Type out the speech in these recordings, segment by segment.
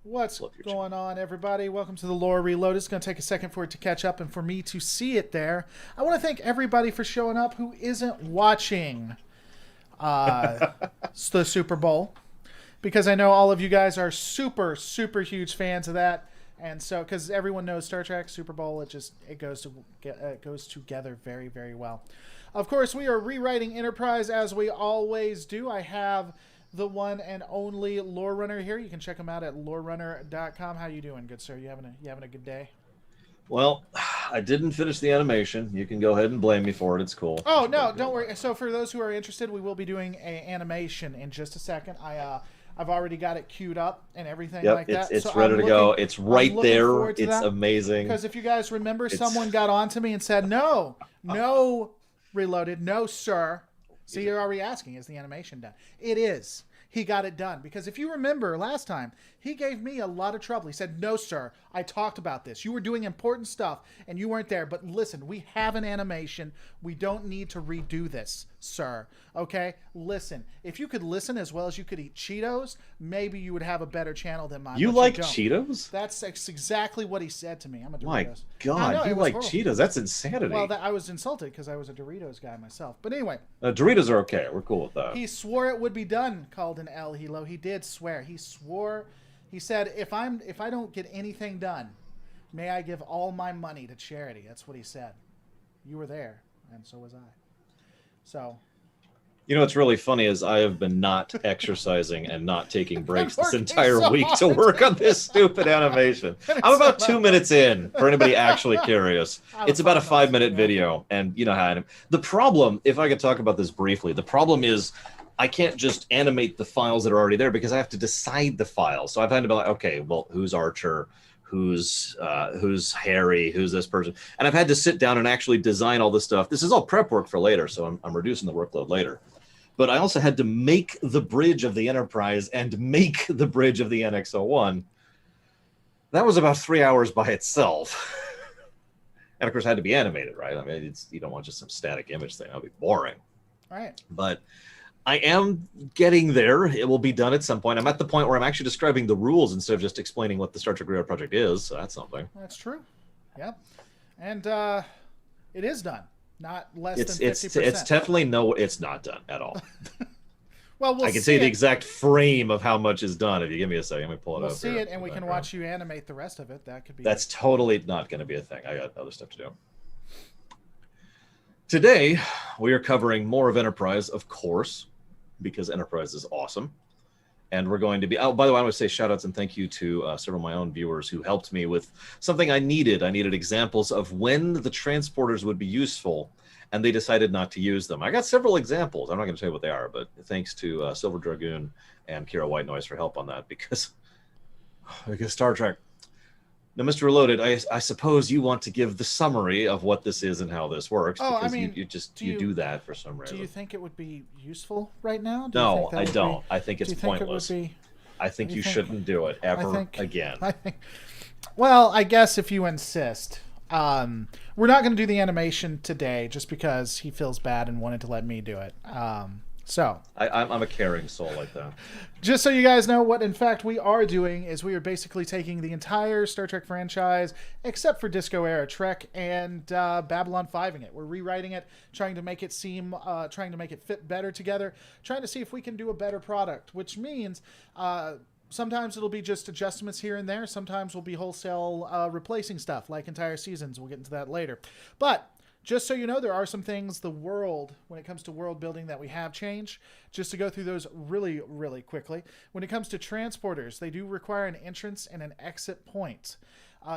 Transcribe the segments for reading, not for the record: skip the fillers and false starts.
What's going on, everybody? Welcome to the Lore Reload. It's going to take a second for it to catch up and for me to see it there. I want to thank everybody for showing up who isn't watching the Super Bowl, because I know all of you guys are super, super huge fans of that. And so, because everyone knows Star Trek, Super Bowl, it goes together very, very well. Of course, we are rewriting Enterprise as we always do. I have the one and only Lore Runner here. You can check him out at lorerunner.com. How you doing, good sir? You having a good day? Well, I didn't finish the animation. You can go ahead and blame me for it. It's cool. Oh, no, don't worry. So for those who are interested, we will be doing an animation in just a second. I've already got it queued up and everything like that. It's ready to go. It's right there. It's amazing. Because if you guys remember, someone got on to me and said, no, Reloaded, no, sir. See, you're already asking, is the animation done? It is. He got it done. Because if you remember last time, he gave me a lot of trouble. He said, no, sir, I talked about this. You were doing important stuff, and you weren't there. But listen, we have an animation. We don't need to redo this, sir. Okay? Listen. If you could listen as well as you could eat Cheetos, maybe you would have a better channel than mine. You like Cheetos? That's exactly what he said to me. I'm a Doritos. My God, you like Cheetos? That's insanity. Well, I was insulted because I was a Doritos guy myself. But anyway. Doritos are okay. We're cool with that. He swore it would be done, called an El Hilo. He did swear. He swore. He said, if I don't get anything done, may I give all my money to charity. That's what he said. You were there, and so was I. So. You know what's really funny is I have been not exercising and not taking breaks this entire week to work on this stupid animation. I'm about 2 minutes in, for anybody actually curious. It's about a 5-minute video, and you know how the problem, if I could talk about this briefly, the problem is I can't just animate the files that are already there because I have to decide the files. So I've had to be like, okay, well, who's Archer? Who's Harry? Who's this person? And I've had to sit down and actually design all this stuff. This is all prep work for later, so I'm reducing the workload later. But I also had to make the bridge of the Enterprise and make the bridge of the NX-01. That was about 3 hours by itself. And of course, it had to be animated, right? I mean, you don't want just some static image thing. That would be boring. Right. But I am getting there. It will be done at some point. I'm at the point where I'm actually describing the rules instead of just explaining what the Star Trek Reloaded project is. So that's something. That's true. Yep. And it is done. Not less than 50%. It's definitely it's not done at all. Well, I can say the exact frame of how much is done if you give me a second. Let me pull it up. We'll see it, and we can watch you animate the rest of it. That could be. That's totally not going to be a thing. I got other stuff to do. Today, we are covering more of Enterprise, of course, because Enterprise is awesome. And we're going to be... Oh, by the way, I want to say shout-outs and thank you to several of my own viewers who helped me with something I needed. I needed examples of when the transporters would be useful, and they decided not to use them. I got several examples. I'm not going to tell you what they are, but thanks to Silver Dragoon and Kira White Noise for help on that, because Star Trek... Now, Mr. Reloaded, I suppose you want to give the summary of what this is and how this works, because you do that for some reason. Do you think it would be useful right now? No, I don't. I think it's pointless. I think you shouldn't do it ever again. Well, I guess if you insist. We're not going to do the animation today just because he feels bad and wanted to let me do it. So I'm a caring soul like that. Just so you guys know, what in fact we are doing is we are basically taking the entire Star Trek franchise, except for Disco Era Trek, and Babylon 5ing it. We're rewriting it, trying to make it fit better together, trying to see if we can do a better product, which means sometimes it'll be just adjustments here and there. Sometimes we'll be wholesale replacing stuff, like entire seasons. We'll get into that later. But just so you know, there are some things, when it comes to world building, that we have changed. Just to go through those really, really quickly. When it comes to transporters, they do require an entrance and an exit point.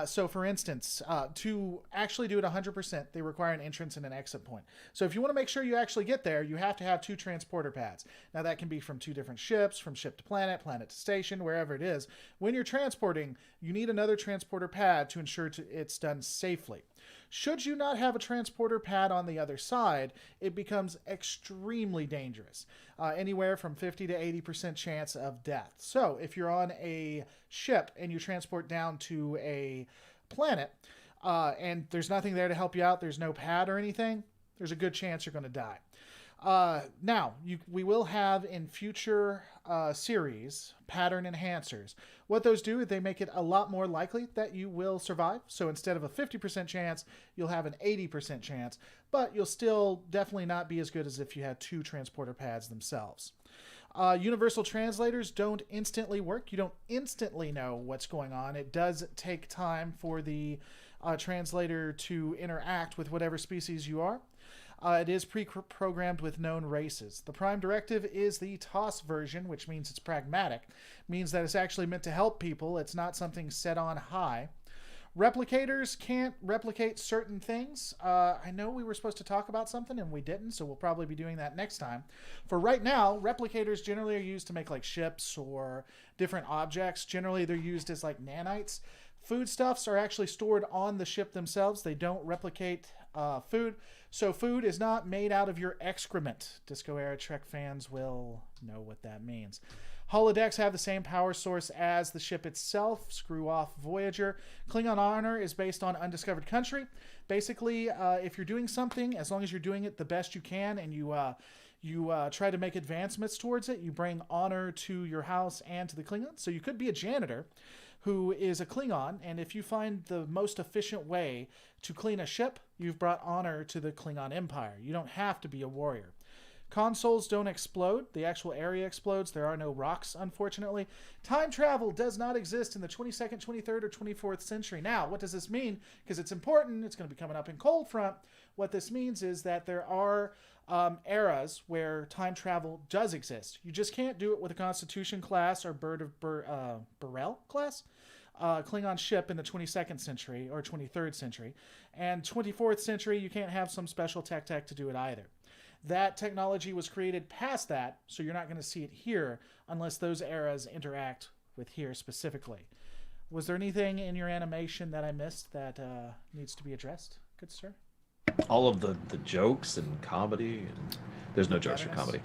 So for instance, to actually do it 100%, they require an entrance and an exit point. So if you want to make sure you actually get there, you have to have 2 transporter pads. Now that can be from 2 different ships, from ship to planet, planet to station, wherever it is. When you're transporting, you need another transporter pad to ensure it's done safely. Should you not have a transporter pad on the other side, it becomes extremely dangerous. Anywhere from 50 to 80% chance of death. So if you're on a ship and you transport down to a planet and there's nothing there to help you out, there's no pad or anything, there's a good chance you're going to die. Now, we will have in future series pattern enhancers. What those do is they make it a lot more likely that you will survive. So instead of a 50% chance, you'll have an 80% chance, but you'll still definitely not be as good as if you had 2 transporter pads themselves. Universal translators don't instantly work. You don't instantly know what's going on. It does take time for the translator to interact with whatever species you are. It is pre-programmed with known races. The Prime Directive is the TOS version, which means it's pragmatic. It means that it's actually meant to help people. It's not something set on high. Replicators can't replicate certain things. I know we were supposed to talk about something and we didn't, so we'll probably be doing that next time. For right now, replicators generally are used to make like ships or different objects. Generally, they're used as like nanites. Foodstuffs are actually stored on the ship themselves. They don't replicate food. So food is not made out of your excrement. Disco Era Trek fans will know what that means. Holodecks have the same power source as the ship itself. Screw off Voyager. Klingon honor is based on undiscovered country. Basically, if you're doing something, as long as you're doing it the best you can and you try to make advancements towards it, you bring honor to your house and to the Klingons. So you could be a janitor who is a Klingon, and if you find the most efficient way to clean a ship, you've brought honor to the Klingon Empire. You don't have to be a warrior. Consoles don't explode. The actual area explodes. There are no rocks, unfortunately. Time travel does not exist in the 22nd, 23rd, or 24th century. Now, what does this mean? Because it's important. It's going to be coming up in Cold Front. What this means is that there are eras where time travel does exist. You just can't do it with a Constitution class or Bird of Burrell class Klingon ship in the 22nd century or 23rd century. And 24th century, you can't have some special tech to do it either. That technology was created past that, so you're not going to see it here unless those eras interact with here specifically. Was there anything in your animation that I missed that needs to be addressed, good sir? All of the jokes and comedy. There's no jokes or comedy.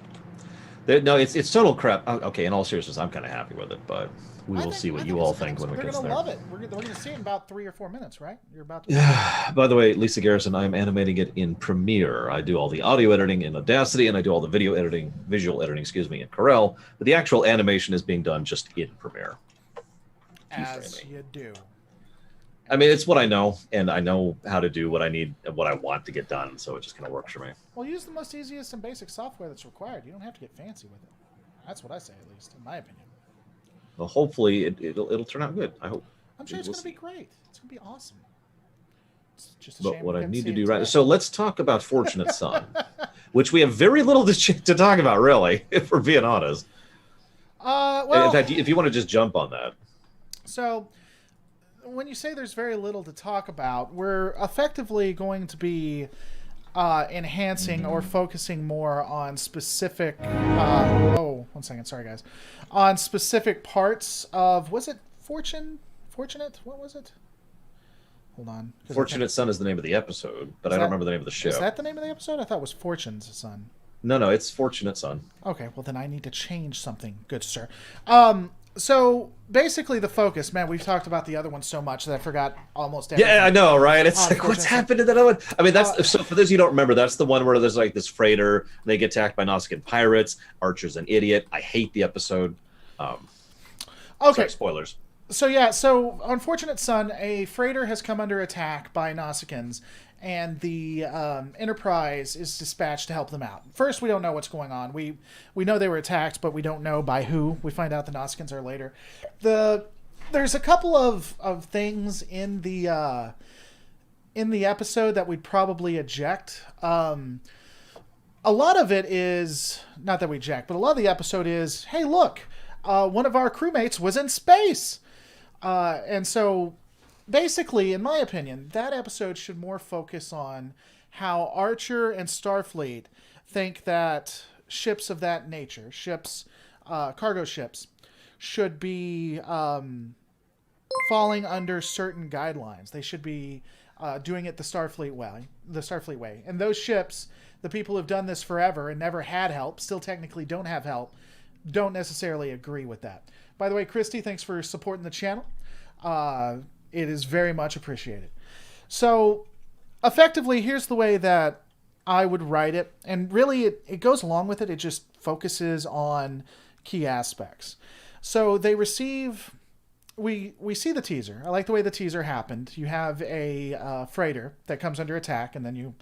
No, it's total crap. Okay, in all seriousness, I'm kind of happy with it, but we will see what you all think when we get there. They're going to love it. We're going to see it in about 3 or 4 minutes, right? You're about to. By the way, Lisa Garrison, I'm animating it in Premiere. I do all the audio editing in Audacity, and I do all the visual editing, in Corel. But the actual animation is being done just in Premiere. As you do. I mean, it's what I know, and I know how to do what I need and what I want to get done, so it just kind of works for me. Well, use the most easiest and basic software that's required. You don't have to get fancy with it. That's what I say, at least, in my opinion. Well, hopefully it'll turn out good. I hope. I'm sure it's going to be great. It's going to be awesome. It's just a but shame what I need to do today. So let's talk about Fortunate Son, which we have very little to talk about, really, if we're being honest. Well, in fact, if you want to just jump on that. So, when you say there's very little to talk about, we're effectively going to be enhancing or focusing more on specific. One second, sorry guys. On specific parts of was it Fortunate? What was it? Hold on. Fortunate Son is the name of the episode, but I don't remember the name of the show. Is that the name of the episode? I thought it was Fortune's Son. No, it's Fortunate Son. Okay, well then I need to change something, good sir. So basically the focus, man, we've talked about the other one so much that I forgot almost everything. Yeah, I know, right? It's like, what's happened to that other one? I mean, that's so for those you don't remember, that's the one where there's like this freighter, and they get attacked by Nausicaan pirates. Archer's an idiot. I hate the episode. Okay. Sorry, spoilers. So Unfortunate Son, a freighter has come under attack by Nausicans, and the Enterprise is dispatched to help them out. First, we don't know what's going on. We know they were attacked, but we don't know by who. We find out the Nausicans are later. There's a couple of things in the episode that we'd probably eject. A lot of it is not that we eject, but a lot of the episode is, hey, look, one of our crewmates was in space, and so. Basically, in my opinion, that episode should more focus on how Archer and Starfleet think that ships of that nature, cargo ships, should be falling under certain guidelines. They should be doing it the Starfleet way. And those ships, the people who've done this forever and never had help, still technically don't have help, don't necessarily agree with that. By the way, Christy, thanks for supporting the channel. It is very much appreciated. So, effectively, here's the way that I would write it. And really, it goes along with it. It just focuses on key aspects. So they receive... We see the teaser. I like the way the teaser happened. You have a freighter that comes under attack, and then you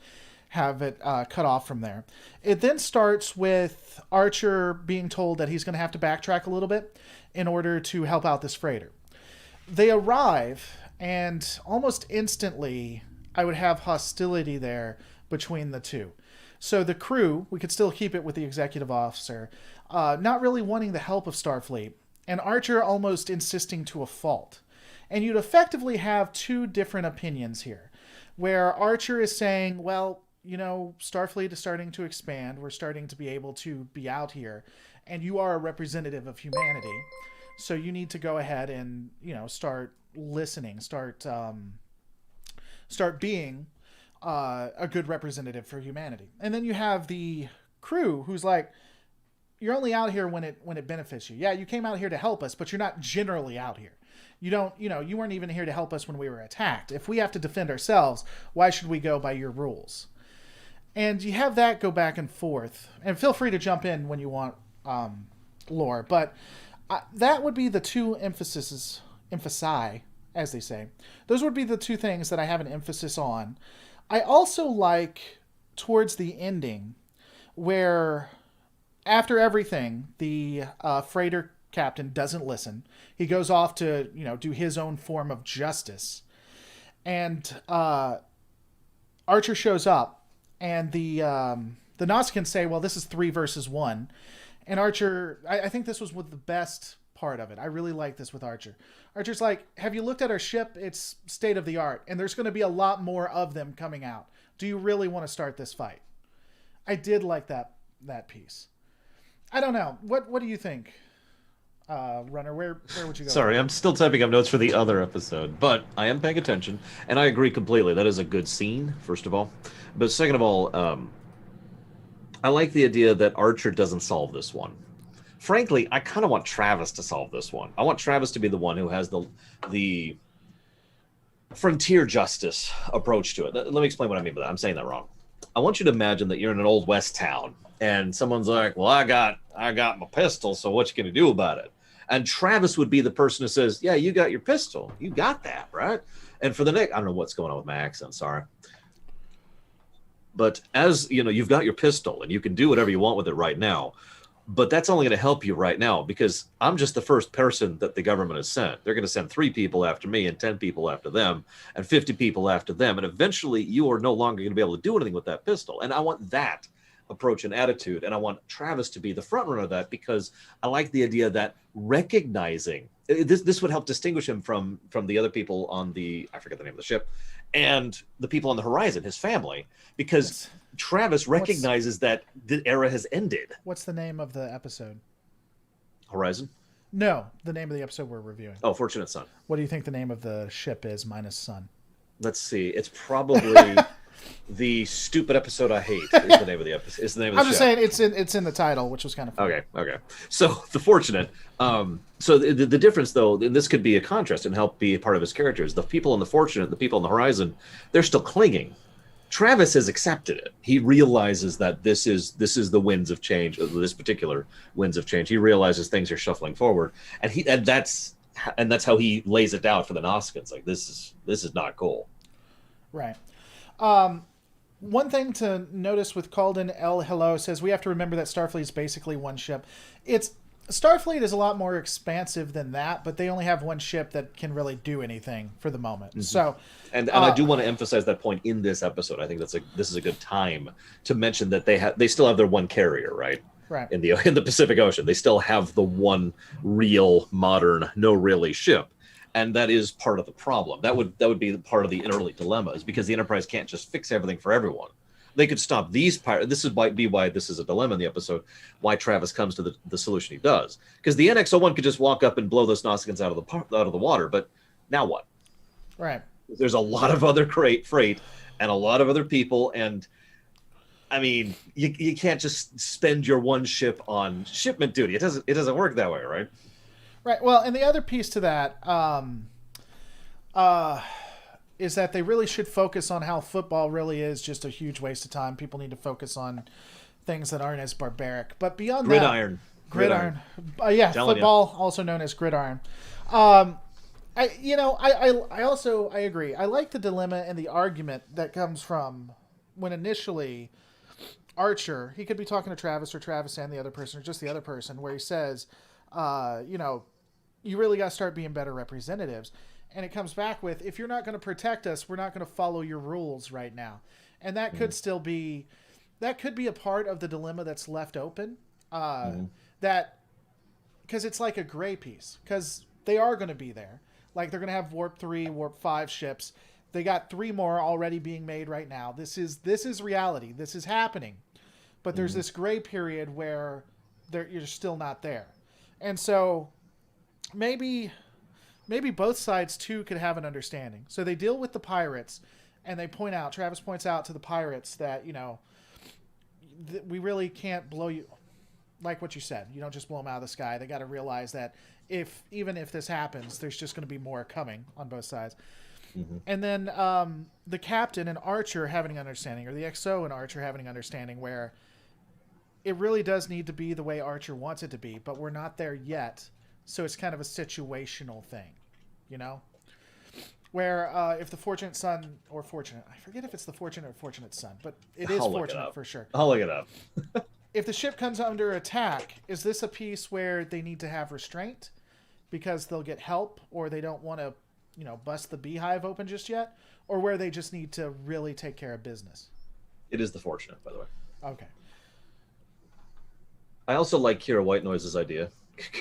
have it cut off from there. It then starts with Archer being told that he's going to have to backtrack a little bit in order to help out this freighter. They arrive, and almost instantly, I would have hostility there between the two. So the crew, we could still keep it with the executive officer, not really wanting the help of Starfleet, and Archer almost insisting to a fault. And you'd effectively have two different opinions here, where Archer is saying, well, you know, Starfleet is starting to expand. We're starting to be able to be out here, and you are a representative of humanity. So you need to go ahead and, you know, start listening, start being a good representative for humanity. And then you have the crew who's like, you're only out here when it benefits you. Yeah, you came out here to help us, but you're not generally out here. You weren't even here to help us when we were attacked. If we have to defend ourselves, why should we go by your rules? And you have that go back and forth. And feel free to jump in when you want, Lore. But that would be the two emphasi, as they say. Those would be the two things that I have an emphasis on. I also like towards the ending where... After everything, the freighter captain doesn't listen. He goes off to, you know, do his own form of justice. And Archer shows up, and the Nausicaans say, well, this is 3 versus 1. And Archer, I think this was with the best part of it. I really like this with Archer. Archer's like, have you looked at our ship? It's state of the art, and there's going to be a lot more of them coming out. Do you really want to start this fight? I did like that piece. I don't know. What do you think, Runner? Where would you go? Sorry, I'm still typing up notes for the other episode, but I am paying attention, and I agree completely. That is a good scene, first of all. But second of all, I like the idea that Archer doesn't solve this one. Frankly, I kind of want Travis to solve this one. I want Travis to be the one who has the frontier justice approach to it. Let me explain what I mean by that. I'm saying that wrong. I want you to imagine that you're in an old West town, and someone's like, well, I got my pistol, so what you gonna do about it? And Travis would be the person who says, yeah, you got your pistol. You got that, right? And for the next, I don't know what's going on with my accent, sorry. But as, you know, you've got your pistol, and you can do whatever you want with it right now. But that's only going to help you right now, because I'm just the first person that the government has sent. They're going to send 3 people after me, and 10 people after them, and 50 people after them. And eventually you are no longer going to be able to do anything with that pistol. And I want that approach and attitude. And I want Travis to be the front runner of that, because I like the idea that recognizing this would help distinguish him from the other people on the, I forget the name of the ship, and the people on the horizon, his family, because Travis recognizes that the era has ended. What's the name of the episode? Horizon? No, the name of the episode we're reviewing. Oh, Fortunate Son. What do you think the name of the ship is minus Sun? Let's see. It's probably the Stupid Episode I Hate is the name of the episode. Is the name of the I'm just saying it's in the title, which was kind of fun. Okay. So the Fortunate. So the difference, though, and this could be a contrast and help be a part of his characters. The people on the Fortunate, the people on the Horizon, they're still clinging. Travis has accepted it. He realizes that this is the winds of change, this particular winds of change. He realizes things are shuffling forward, and that's how he lays it down for the Nausicaans. Like, this is not cool. Right. One thing to notice with Calden El Hello says we have to remember that Starfleet is basically one ship. Starfleet is a lot more expansive than that, but they only have one ship that can really do anything for the moment. Mm-hmm. So, and I do want to emphasize that point in this episode. I think this is a good time to mention that they still have their one carrier, right? Right. In the Pacific Ocean, they still have the one real modern, no really ship. And that is part of the problem. That would be part of the early dilemma, is because the Enterprise can't just fix everything for everyone. They could stop these pirates. This is why this is a dilemma in the episode, why Travis comes to the solution he does. Because the NX-01 could just walk up and blow those Nausicaans out of the water, but now what? Right. There's a lot of other freight and a lot of other people, and I mean, you can't just spend your one ship on shipment duty. It doesn't work that way, right? is that they really should focus on how football really is just a huge waste of time. People need to focus on things that aren't as barbaric. But beyond Gridiron. Gridiron. Yeah, Telling football, also known as gridiron. I agree. I like the dilemma and the argument that comes from when initially Archer, he could be talking to Travis or Travis and the other person or just the other person, where he says, you really got to start being better representatives. And it comes back with, if you're not going to protect us, we're not going to follow your rules right now. And that could still be, that could be a part of the dilemma that's left open. That, because it's like a gray piece, because they are going to be there. Like they're going to have Warp 3, Warp 5 ships. They got 3 more already being made right now. This is reality. This is happening. But there's this gray period where you're still not there. And so maybe both sides too could have an understanding. So they deal with the pirates and they point out, Travis points out to the pirates that, we really can't blow you, like what you said. You don't just blow them out of the sky. They got to realize that even if this happens, there's just going to be more coming on both sides. And then the captain and Archer having an understanding, or the XO and Archer having an understanding where it really does need to be the way Archer wants it to be, but we're not there yet. So it's kind of a situational thing, where if the fortunate son or fortunate, I forget if it's the fortunate or fortunate son, but it is fortunate for sure. I'll look it up. If the ship comes under attack, is this a piece where they need to have restraint because they'll get help, or they don't want to, bust the beehive open just yet, or where they just need to really take care of business? It is the fortunate, by the way. Okay. I also like Kira White Noise's idea.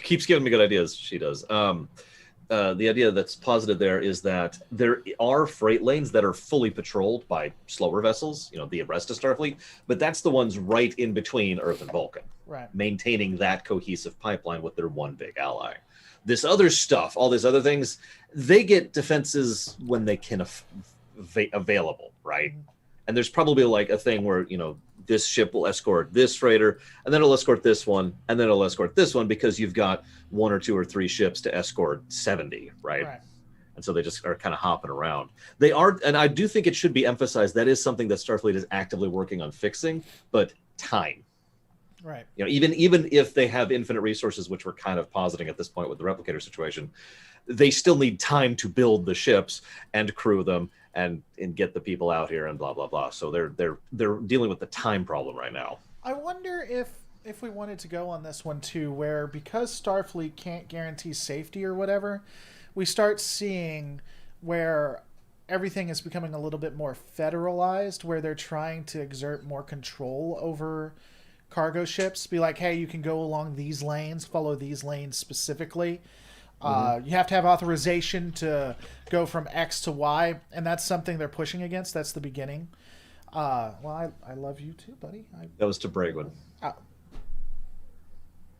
Keeps giving me good ideas. She does. The idea that's posited there is that there are freight lanes that are fully patrolled by slower vessels, the rest of Starfleet, but that's the ones right in between Earth and Vulcan, right, maintaining that cohesive pipeline with their one big ally. This other stuff, all these other things, they get defenses when they can available, right? And there's probably like a thing where, this ship will escort this freighter, and then it'll escort this one, and then it'll escort this one, because you've got 1 or 2 or 3 ships to escort 70, right? And so they just are kind of hopping around. They are, and I do think it should be emphasized, that is something that Starfleet is actively working on fixing, but time. Right. Even if they have infinite resources, which we're kind of positing at this point with the replicator situation, they still need time to build the ships and crew them and get the people out here and blah blah blah. So they're dealing with the time problem right now. I wonder if we wanted to go on this one too, where because Starfleet can't guarantee safety or whatever, we start seeing where everything is becoming a little bit more federalized, where they're trying to exert more control over cargo ships. Be like, hey, you can go along these lanes, follow these lanes specifically. You have to have authorization to go from X to Y, and that's something they're pushing against. That's the beginning. Well, I love you too, buddy. That was to Bragwin.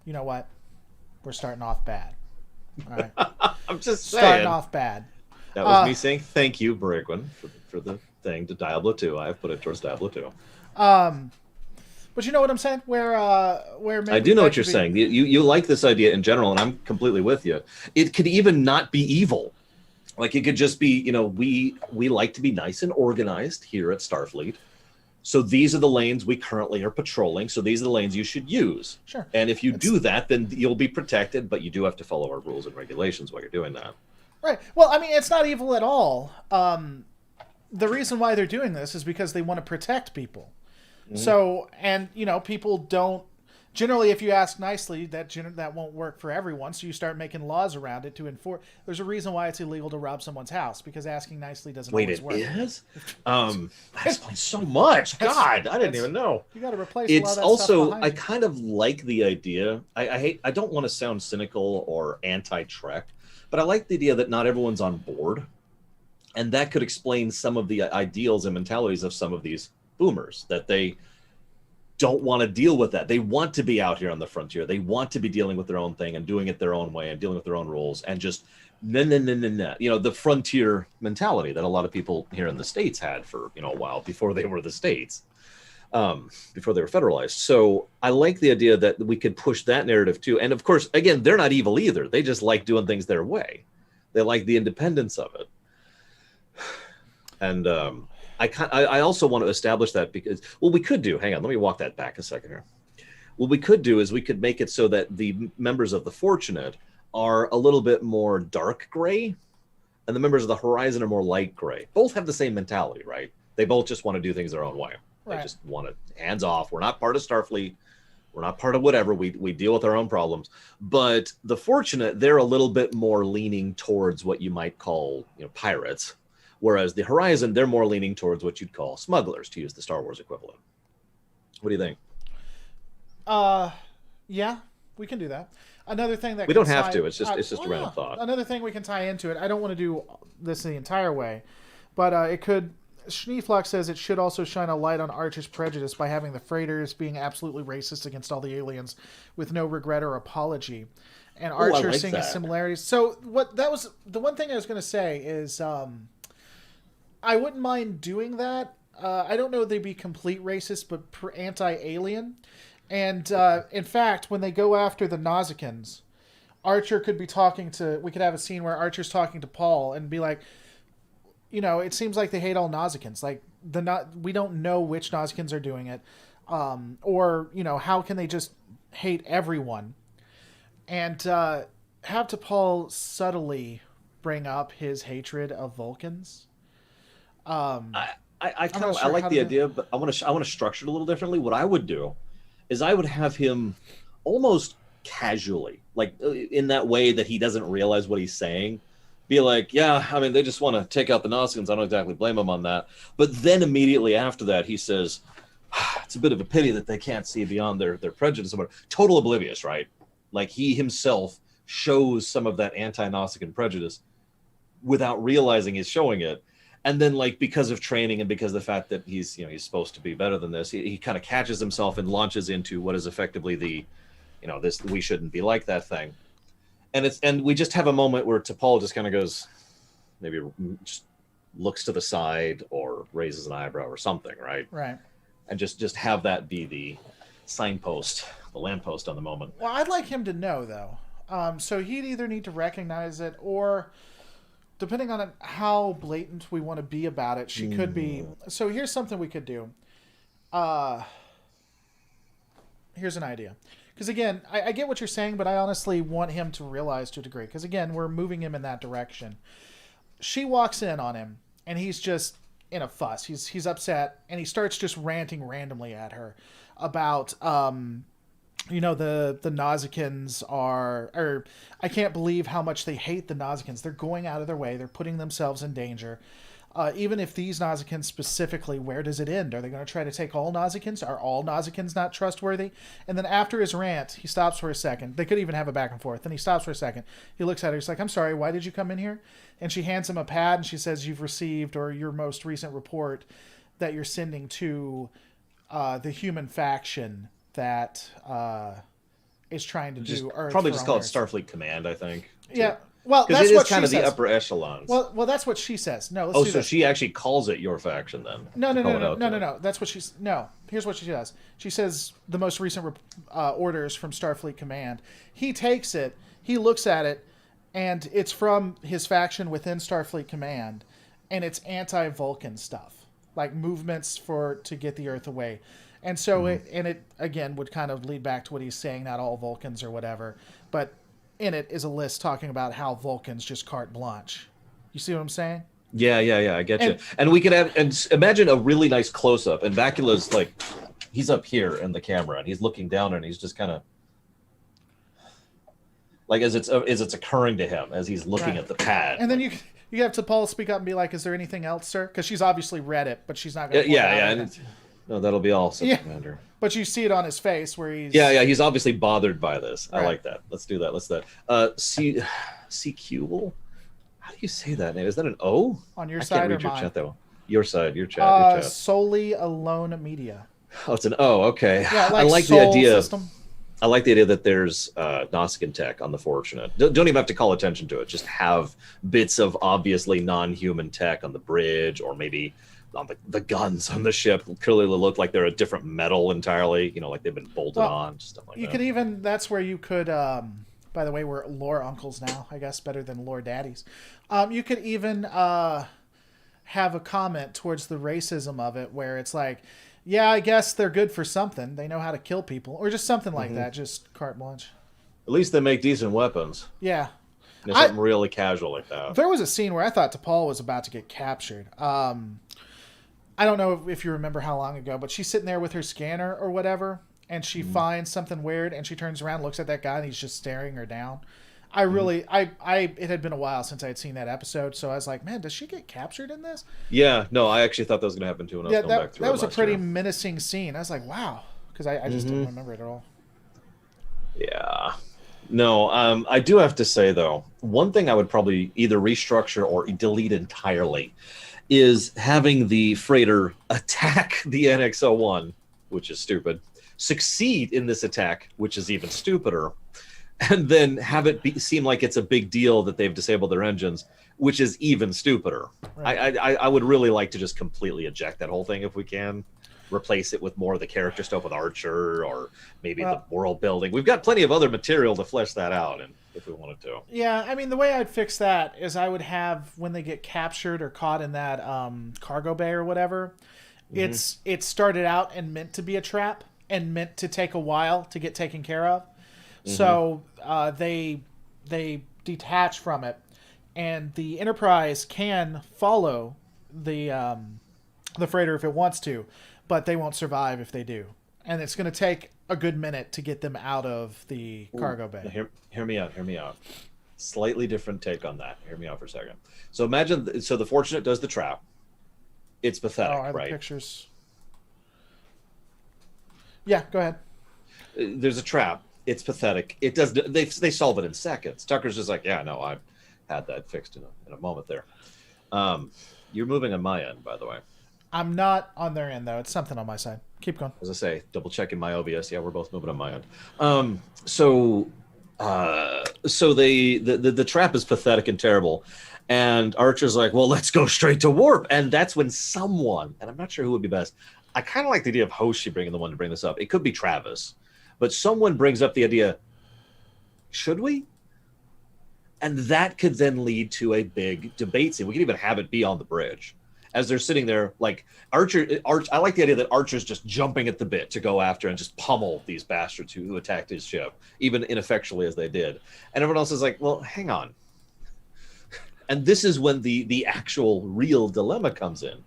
You know what? We're starting off bad. All right. I'm just saying. Starting off bad. That was me saying thank you, Bragwin, for the thing to Diablo 2. I have put it towards Diablo 2. But you know what I'm saying? Where maybe I do know what you're saying. You like this idea in general, and I'm completely with you. It could even not be evil. Like it could just be, we like to be nice and organized here at Starfleet. So these are the lanes we currently are patrolling. So these are the lanes you should use. Sure. And if you do that, then you'll be protected, but you do have to follow our rules and regulations while you're doing that. Right. Well, I mean, it's not evil at all. The reason why they're doing this is because they want to protect people. So, and people don't generally, if you ask nicely, that won't work for everyone. So you start making laws around it to enforce. There's a reason why it's illegal to rob someone's house, because asking nicely doesn't always work. Wait, it is? That explains so much. God, I didn't even know. You got to replace. It's a lot of that also stuff I kind of like the idea. I don't want to sound cynical or anti-Trek, but I like the idea that not everyone's on board, and that could explain some of the ideals and mentalities of some of these boomers, that they don't want to deal with that. They want to be out here on the frontier. They want to be dealing with their own thing and doing it their own way and dealing with their own rules, and just the frontier mentality that a lot of people here in the States had for a while before they were the States, before they were federalized. So I like the idea that we could push that narrative too. And of course, again, they're not evil either. They just like doing things their way. They like the independence of it. And I also want to establish that because, well, we could do, hang on, let me walk that back a second here. What we could do is we could make it so that the members of the Fortunate are a little bit more dark gray, and the members of the Horizon are more light gray. Both have the same mentality, right? They both just want to do things their own way. They just want to hands off. We're not part of Starfleet. We're not part of whatever. We deal with our own problems. But the Fortunate, they're a little bit more leaning towards what you might call, pirates. Whereas the Horizon, they're more leaning towards what you'd call smugglers, to use the Star Wars equivalent. What do you think? Yeah, we can do that. Another thing that we don't have to. It's just a random thought. Another thing we can tie into it. I don't want to do this the entire way, but it could. Schneeflock says it should also shine a light on Archer's prejudice by having the freighters being absolutely racist against all the aliens with no regret or apology, and Archer seeing the similarities. So that was the one thing I was going to say is I wouldn't mind doing that. I don't know if they'd be complete racist, but anti-alien. And in fact, when they go after the Nazicans, Archer could be talking to... We could have a scene where Archer's talking to Paul and be like, it seems like they hate all Nazicans. Like, we don't know which Nazicans are doing it. Or, how can they just hate everyone? And have to Paul subtly bring up his hatred of Vulcans. I like the idea, but I want to structure it a little differently. What I would do is I would have him almost casually, like in that way that he doesn't realize what he's saying, be like, yeah, I mean, they just want to take out the Nazicans. I don't exactly blame him on that. But then immediately after that, he says, it's a bit of a pity that they can't see beyond their prejudice. Total oblivious, right? Like he himself shows some of that anti-Nazican prejudice without realizing he's showing it. And then, like, because of training and because of the fact that he's supposed to be better than this, he kind of catches himself and launches into what is effectively the, this we shouldn't be like that thing. And we just have a moment where T'Pol just kind of goes, maybe just looks to the side or raises an eyebrow or something, right? Right. And just have that be the signpost, the lamppost on the moment. Well, I'd like him to know, though. So he'd either need to recognize it or... Depending on how blatant we want to be about it, she could be... So here's something we could do. Here's an idea. Because again, I get what you're saying, but I honestly want him to realize to a degree. Because again, we're moving him in that direction. She walks in on him, and he's just in a fuss. He's upset, and he starts just ranting randomly at her about... the Nazicans or I can't believe how much they hate the Nazicans. They're going out of their way. They're putting themselves in danger. Even if these Nazicans specifically, where does it end? Are they going to try to take all Nazicans? Are all Nazicans not trustworthy? And then after his rant, he stops for a second. They could even have a back and forth. Then he stops for a second. He looks at her. He's like, I'm sorry, why did you come in here? And she hands him a pad and she says, you've received, or your most recent report that you're sending to the human faction that is trying to do Earth. Probably just call it Starfleet Command, I think. Yeah. Well, that's it is kind of the upper echelons. Well, that's what she says. No, let's do so this. She actually calls it your faction then? No. That's what she's... No. Here's what she does. She says the most recent orders from Starfleet Command. He takes it, he looks at it, and it's from his faction within Starfleet Command, and it's anti-Vulcan stuff, like movements to get the Earth away. And so it again would kind of lead back to what he's saying, not all Vulcans or whatever, but in it is a list talking about how Vulcans just carte blanche. You see what I'm saying? Yeah, I get you. And we could have, and imagine a really nice close up, and Bakula's like, he's up here in the camera, and he's looking down, and he's just kind of like as it's occurring to him as he's looking at the pad. And then you have T'Pol speak up and be like, "Is there anything else, sir?" Because she's obviously read it, but she's not going to. Yeah. No, that'll be all, Commander. But you see it on his face where he's... Yeah, he's obviously bothered by this. Right. I like that. Let's do that. Sequel? How do you say that name? Is that an O? On your side or mine? Your chat, though. Your side, your chat. Solely Alone Media. Oh, it's an O, okay. Yeah, I like the idea. System. I like the idea that there's Nausicaan tech on the Fortunate. Don't even have to call attention to it. Just have bits of obviously non-human tech on the bridge, or maybe... on the guns on the ship clearly look like they're a different metal entirely, like they've been bolted on, stuff like that. You could even, that's where you could, by the way, we're lore uncles now, I guess, better than lore daddies. You could even have a comment towards the racism of it, where it's like, yeah, I guess they're good for something. They know how to kill people, or just something like that. Just carte blanche. At least they make decent weapons. Yeah. Something really casual like that. There was a scene where I thought T'Pol was about to get captured. I don't know if you remember how long ago, but she's sitting there with her scanner or whatever, and she finds something weird, and she turns around, looks at that guy, and he's just staring her down. It had been a while since I had seen that episode, so I was like, man, does she get captured in this? Yeah, no, I actually thought that was going to happen too when I was going back through that was a pretty year. menacing scene. I was like, wow, because I just didn't remember it at all. Yeah. No, I do have to say, though, one thing I would probably either restructure or delete entirely is having the freighter attack the NX-01, which is stupid, succeed in this attack, which is even stupider, and then have it seem like it's a big deal that they've disabled their engines, which is even stupider. Right. I would really like to just completely eject that whole thing if we can. Replace it with more of the character stuff with Archer, or maybe the world building. We've got plenty of other material to flesh that out, and if we wanted to. Yeah, I mean, the way I'd fix that is I would have, when they get captured or caught in that cargo bay or whatever, it started out and meant to be a trap and meant to take a while to get taken care of. So they detach from it, and the Enterprise can follow the freighter if it wants to, but they won't survive if they do. And it's going to take a good minute to get them out of the cargo bay. Hear me out. Slightly different take on that. Hear me out for a second. So imagine, the Fortunate does the trap. It's pathetic, I have right? Pictures. Yeah, go ahead. There's a trap. It's pathetic. It does. They solve it in seconds. Tucker's just like, yeah, no, I had that fixed in a moment there. You're moving on my end, by the way. I'm not on their end, though. It's something on my side. Keep going. As I say, double checking my OBS. Yeah, we're both moving on my end. So the trap is pathetic and terrible. And Archer's like, well, let's go straight to warp. And that's when someone, and I'm not sure who would be best. I kind of like the idea of Hoshi being the one to bring this up. It could be Travis. But someone brings up the idea, should we? And that could then lead to a big debate scene. We could even have it be on the bridge. As they're sitting there, like Archer, I like the idea that Archer's just jumping at the bit to go after and just pummel these bastards who attacked his ship, even ineffectually as they did. And everyone else is like, well, hang on. And this is when the actual real dilemma comes in.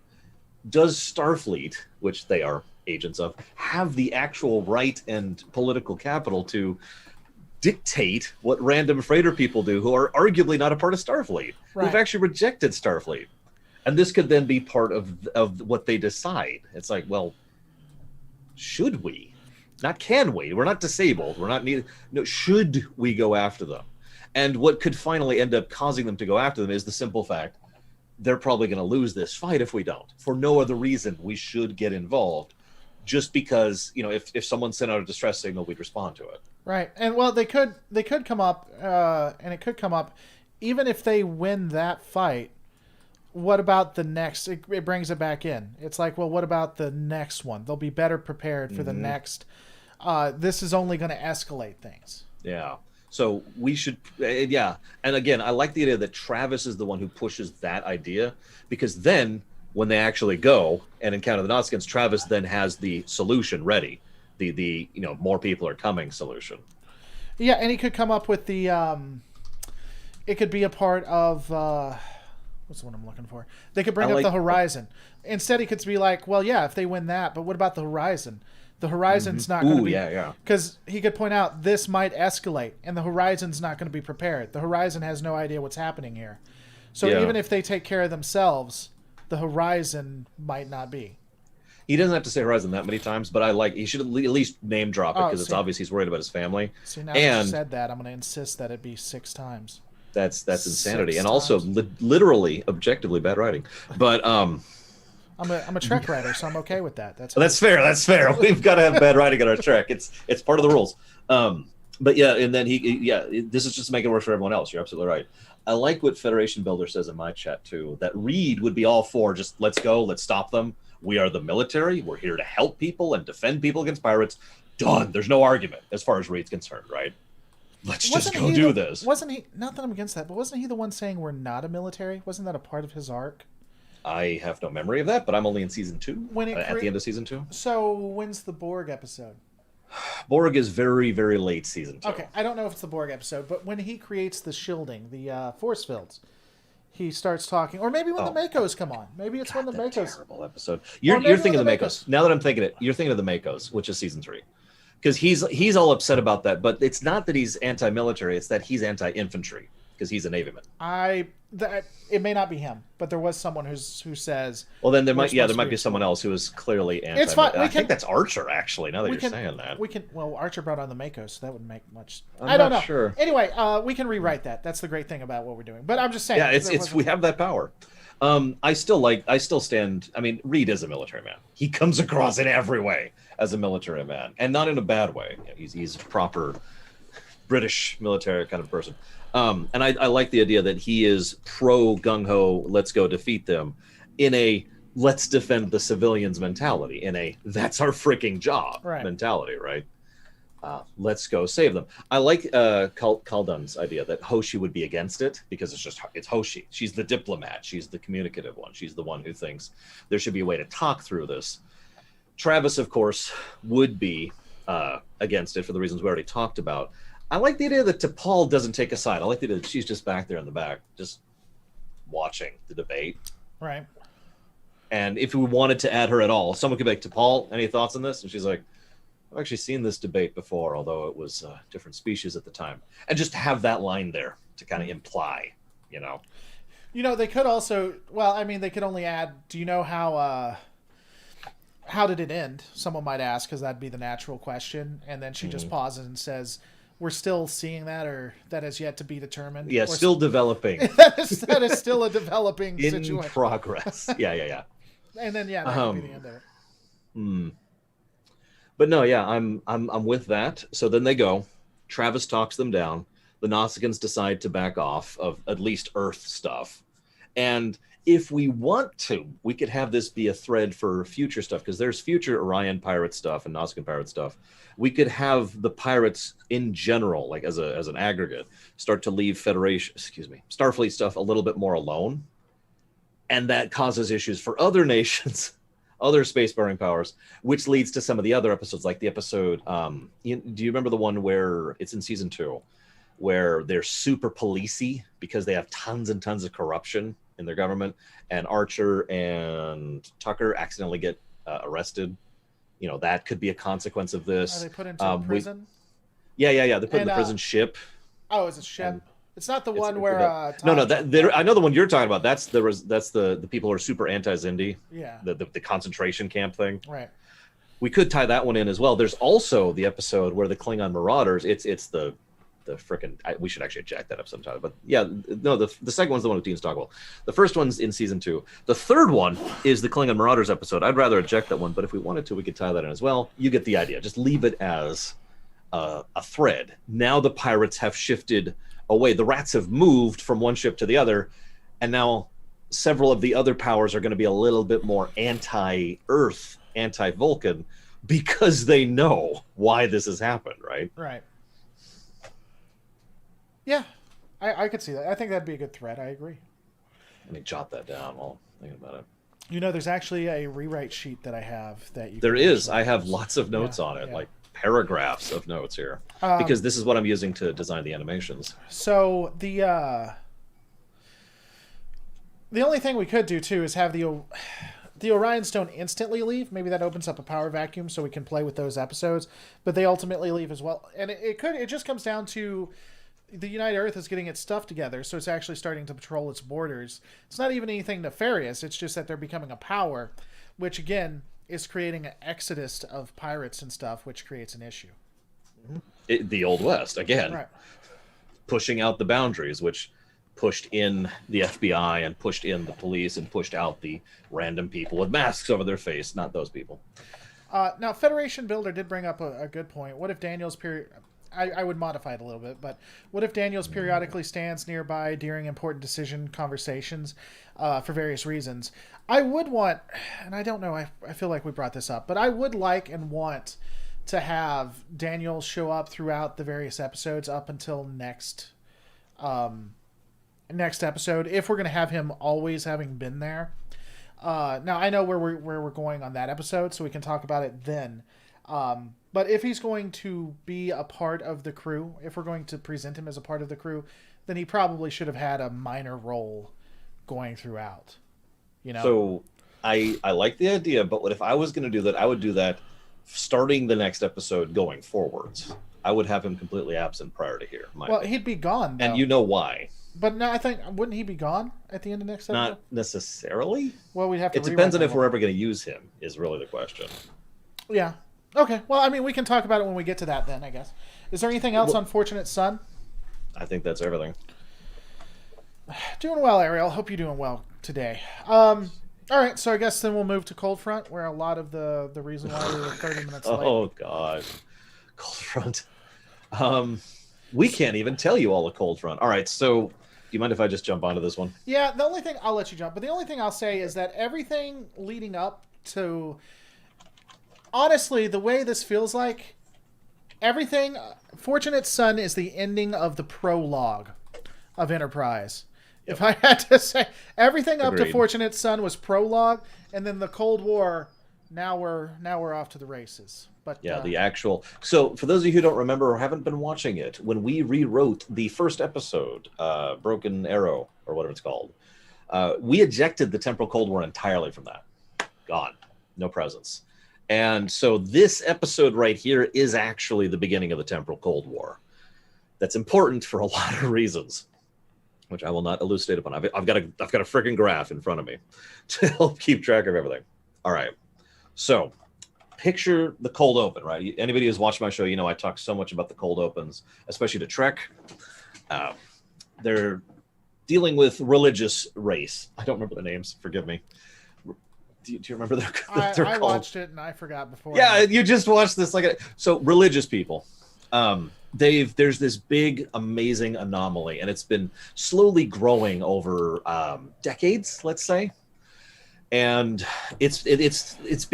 Does Starfleet, which they are agents of, have the actual right and political capital to dictate what random freighter people do who are arguably not a part of Starfleet, who've actually rejected Starfleet? And this could then be part of what they decide. It's like, well, should we? Not can we? We're not disabled. We're not needed. No, should we go after them? And what could finally end up causing them to go after them is the simple fact they're probably going to lose this fight if we don't. For no other reason, we should get involved. Just because, if someone sent out a distress signal, we'd respond to it. Right. And well, they could come up, and it could come up, even if they win that fight. What about the next? It brings it back in. It's like, well, what about the next one? They'll be better prepared for the next. This is only going to escalate things. Yeah. So we should, yeah. And again, I like the idea that Travis is the one who pushes that idea, because then when they actually go and encounter the Nazcans, Travis then has the solution ready. The more people are coming solution. Yeah, and he could come up with the. It could be a part of. What's the one I'm looking for? They could bring up the Horizon. Instead, he could be like, well, yeah, if they win that, but what about the Horizon? The Horizon's not going to be... yeah. Because he could point out, this might escalate, and the Horizon's not going to be prepared. The Horizon has no idea what's happening here. So even if they take care of themselves, the Horizon might not be. He doesn't have to say Horizon that many times, but he should at least name drop it, because it's obvious he's worried about his family. See, now that you said that, I'm going to insist that it be 6 times. That's insanity, and also literally, objectively bad writing. But I'm a Trek writer, so I'm okay with that. That's fair. That's fair. We've got to have bad writing in our Trek. It's part of the rules. But yeah, and then this is just to make it work for everyone else. You're absolutely right. I like what Federation Builder says in my chat too. That Reed would be all for just let's go, let's stop them. We are the military. We're here to help people and defend people against pirates. Done. There's no argument as far as Reed's concerned, right? Let's just go do this. Wasn't he, not that I'm against that, but wasn't he the one saying we're not a military? Wasn't that a part of his arc? I have no memory of that, but I'm only in season 2. At the end of season 2. So when's the Borg episode? Borg is very, very late season 2. Okay, I don't know if it's the Borg episode, but when he creates the shielding, the force fields, he starts talking, or maybe when the Makos come on. Maybe it's when the Makos. Terrible episode. You're thinking of the Makos. Now that I'm thinking it, you're thinking of the Makos, which is season 3, because he's all upset about that. But it's not that he's anti-military; it's that he's anti-infantry because he's a Navyman. It may not be him, but there was someone who says. Well, then there might be someone else who is clearly anti. It's fine. I think that's Archer, actually. Now that you're saying that, Well, Archer brought on the Makos, so that wouldn't make much. I don't know. Sure. Anyway, we can rewrite that. That's the great thing about what we're doing. But I'm just saying. Yeah, we have that power. I still stand. I mean, Reed is a military man. He comes across in every way as a military man, and not in a bad way. He's a proper British military kind of person. And I like the idea that he is pro gung-ho, let's go defeat them, in a let's defend the civilians mentality, in a that's our freaking job mentality, right? Let's go save them. I like Khaldun's idea that Hoshi would be against it because it's Hoshi. She's the diplomat. She's the communicative one. She's the one who thinks there should be a way to talk through this. Travis, of course, would be against it for the reasons we already talked about. I like the idea that T'Pol doesn't take a side. I like the idea that she's just back there in the back, just watching the debate. Right. And if we wanted to add her at all, someone could be like, T'Pol, any thoughts on this? And she's like, I've actually seen this debate before, although it was different species at the time. And just have that line there to kind of imply, they could also, they could only add, do you know how did it end? Someone might ask, because that'd be the natural question. And then she just pauses and says, we're still seeing that, or that has yet to be determined. Yeah, still developing. that is still a developing situation. In progress. Yeah. And then that could be the end of it. But no, yeah, I'm with that. So then they go. Travis talks them down. The Nausicaans decide to back off of at least Earth stuff. And if we want to, we could have this be a thread for future stuff, because there's future Orion pirate stuff and Nausicaan pirate stuff. We could have the pirates in general, like as an aggregate, start to leave Starfleet stuff a little bit more alone. And that causes issues for other nations, other spacefaring powers, which leads to some of the other episodes, like the episode, do you remember the one where it's in season 2, where they're super policey because they have tons and tons of corruption in their government, and Archer and Tucker accidentally get arrested? That could be a consequence of this. Are they put into a prison? Yeah. They put in the prison ship. Oh, is it ship? It's not the one where. No. I know the one you're talking about. That's the people who are super anti-Xindi. Yeah. The concentration camp thing. Right. We could tie that one in as well. There's also the episode where the Klingon Marauders. It's the frickin'. We should actually check that up sometime. But yeah, no, the second one's the one with Dean's talk about. The first one's in season 2. The third one is the Klingon Marauders episode. I'd rather eject that one, but if we wanted to, we could tie that in as well. You get the idea. Just leave it as a thread. Now the pirates have shifted away. The rats have moved from one ship to the other, and now several of the other powers are going to be a little bit more anti-Earth, anti-Vulcan, because they know why this has happened, right? Right. Yeah, I could see that. I think that'd be a good thread. I agree. Let me jot that down while thinking about it. There's actually a rewrite sheet that I have that you. There is. I have lots of notes on it, like paragraphs of notes here, because this is what I'm using to design the animations. So the only thing we could do too is have the Orion Stone instantly leave. Maybe that opens up a power vacuum so we can play with those episodes. But they ultimately leave as well, and it just comes down to. The United Earth is getting its stuff together, so it's actually starting to patrol its borders. It's not even anything nefarious. It's just that they're becoming a power, which, again, is creating an exodus of pirates and stuff, which creates an issue. The Old West, again. Right. Pushing out the boundaries, which pushed in the FBI and pushed in the police and pushed out the random people with masks over their face, not those people. Now, Federation Builder did bring up a good point. What if Daniel's period... I would modify it a little bit, but what if Daniels periodically stands nearby during important decision conversations for various reasons? I would want, and I don't know, I feel like we brought this up, but I would like and want to have Daniel show up throughout the various episodes up until next episode, if we're going to have him always having been there. Now I know where we're going on that episode, so we can talk about it then. But if he's going to be a part of the crew, if we're going to present him as a part of the crew, then he probably should have had a minor role going throughout. So I like the idea, but what if I was going to do that? I would do that starting the next episode going forwards. I would have him completely absent prior to here. He'd be gone, though. And you know why. But no, I think, wouldn't he be gone at the end of next episode? Not necessarily. Well, we'd have to. It depends on if we're ever going to use him, is really the question. Yeah. Okay. Well, I mean, we can talk about it when we get to that then, I guess. Is there anything else on Fortunate Son? I think that's everything. Doing well, Ariel. Hope you're doing well today. All right, so I guess then we'll move to Cold Front, where a lot of the reason why we were 30 minutes late. Oh, God. Cold Front. We can't even tell you all of Cold Front. All right, so... Do you mind if I just jump onto this one? Yeah, the only thing... I'll let you jump. But the only thing I'll say is that everything leading up to... Honestly, the way this feels like... Everything... Fortunate Son is the ending of the prologue of Enterprise. Yep. If I had to say... Everything up to Fortunate Son was prologue, and then the Cold War... Now we're off to the races. But yeah, the actual... So, for those of you who don't remember or haven't been watching it, when we rewrote the first episode, Broken Arrow, or whatever it's called, we ejected the Temporal Cold War entirely from that. Gone. No presence. And so this episode right here is actually the beginning of the Temporal Cold War. That's important for a lot of reasons, which I will not elucidate upon. I've got a freaking graph in front of me to help keep track of everything. All right. So... Picture the cold open, right? Anybody who's watched my show, you know I talk so much about the cold opens, especially to Trek. They're dealing with religious race. I don't remember the names. Forgive me. Do you remember their I watched it and I forgot before. Yeah, you just watched this. So religious people. There's this big, amazing anomaly, and it's been slowly growing over decades, let's say. And it's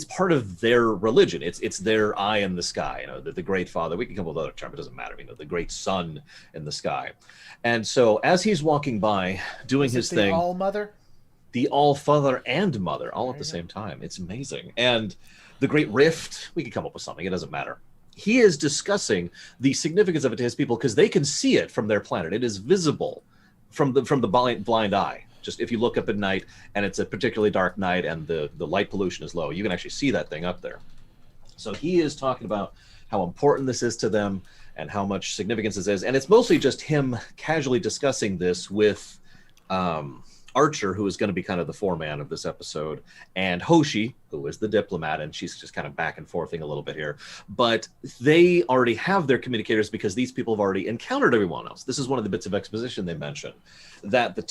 part of their religion. It's their eye in the sky, the great father. We can come up with other terms, it doesn't matter, the great sun in the sky. And so as he's walking by doing his thing, the all mother, the all father and mother, all at the same time. It's amazing. And the great rift, we can come up with something, it doesn't matter. He is discussing the significance of it to his people because they can see it from their planet. It is visible from the blind eye. Just if you look up at night and it's a particularly dark night and the light pollution is low, you can actually see that thing up there. So he is talking about how important this is to them and how much significance this is. And it's mostly just him casually discussing this with Archer, who is going to be kind of the foreman of this episode, and Hoshi, who is the diplomat, and she's just kind of back and forthing a little bit here. But they already have their communicators because these people have already encountered everyone else. This is one of the bits of exposition they mention, that the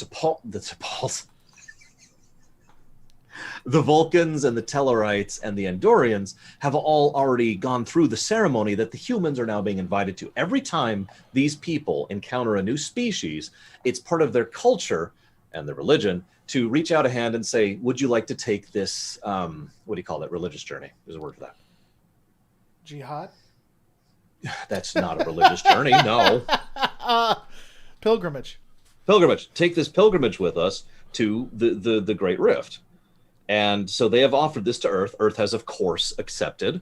Vulcans and the Tellarites and the Andorians have all already gone through the ceremony that the humans are now being invited to. Every time these people encounter a new species, it's part of their culture and their religion to reach out a hand and say, would you like to take this, what do you call that, religious journey? There's a word for that. Jihad? That's not a religious journey, no. Pilgrimage. Take this pilgrimage with us to the Great Rift. And so they have offered this to Earth. Earth has, of course, accepted.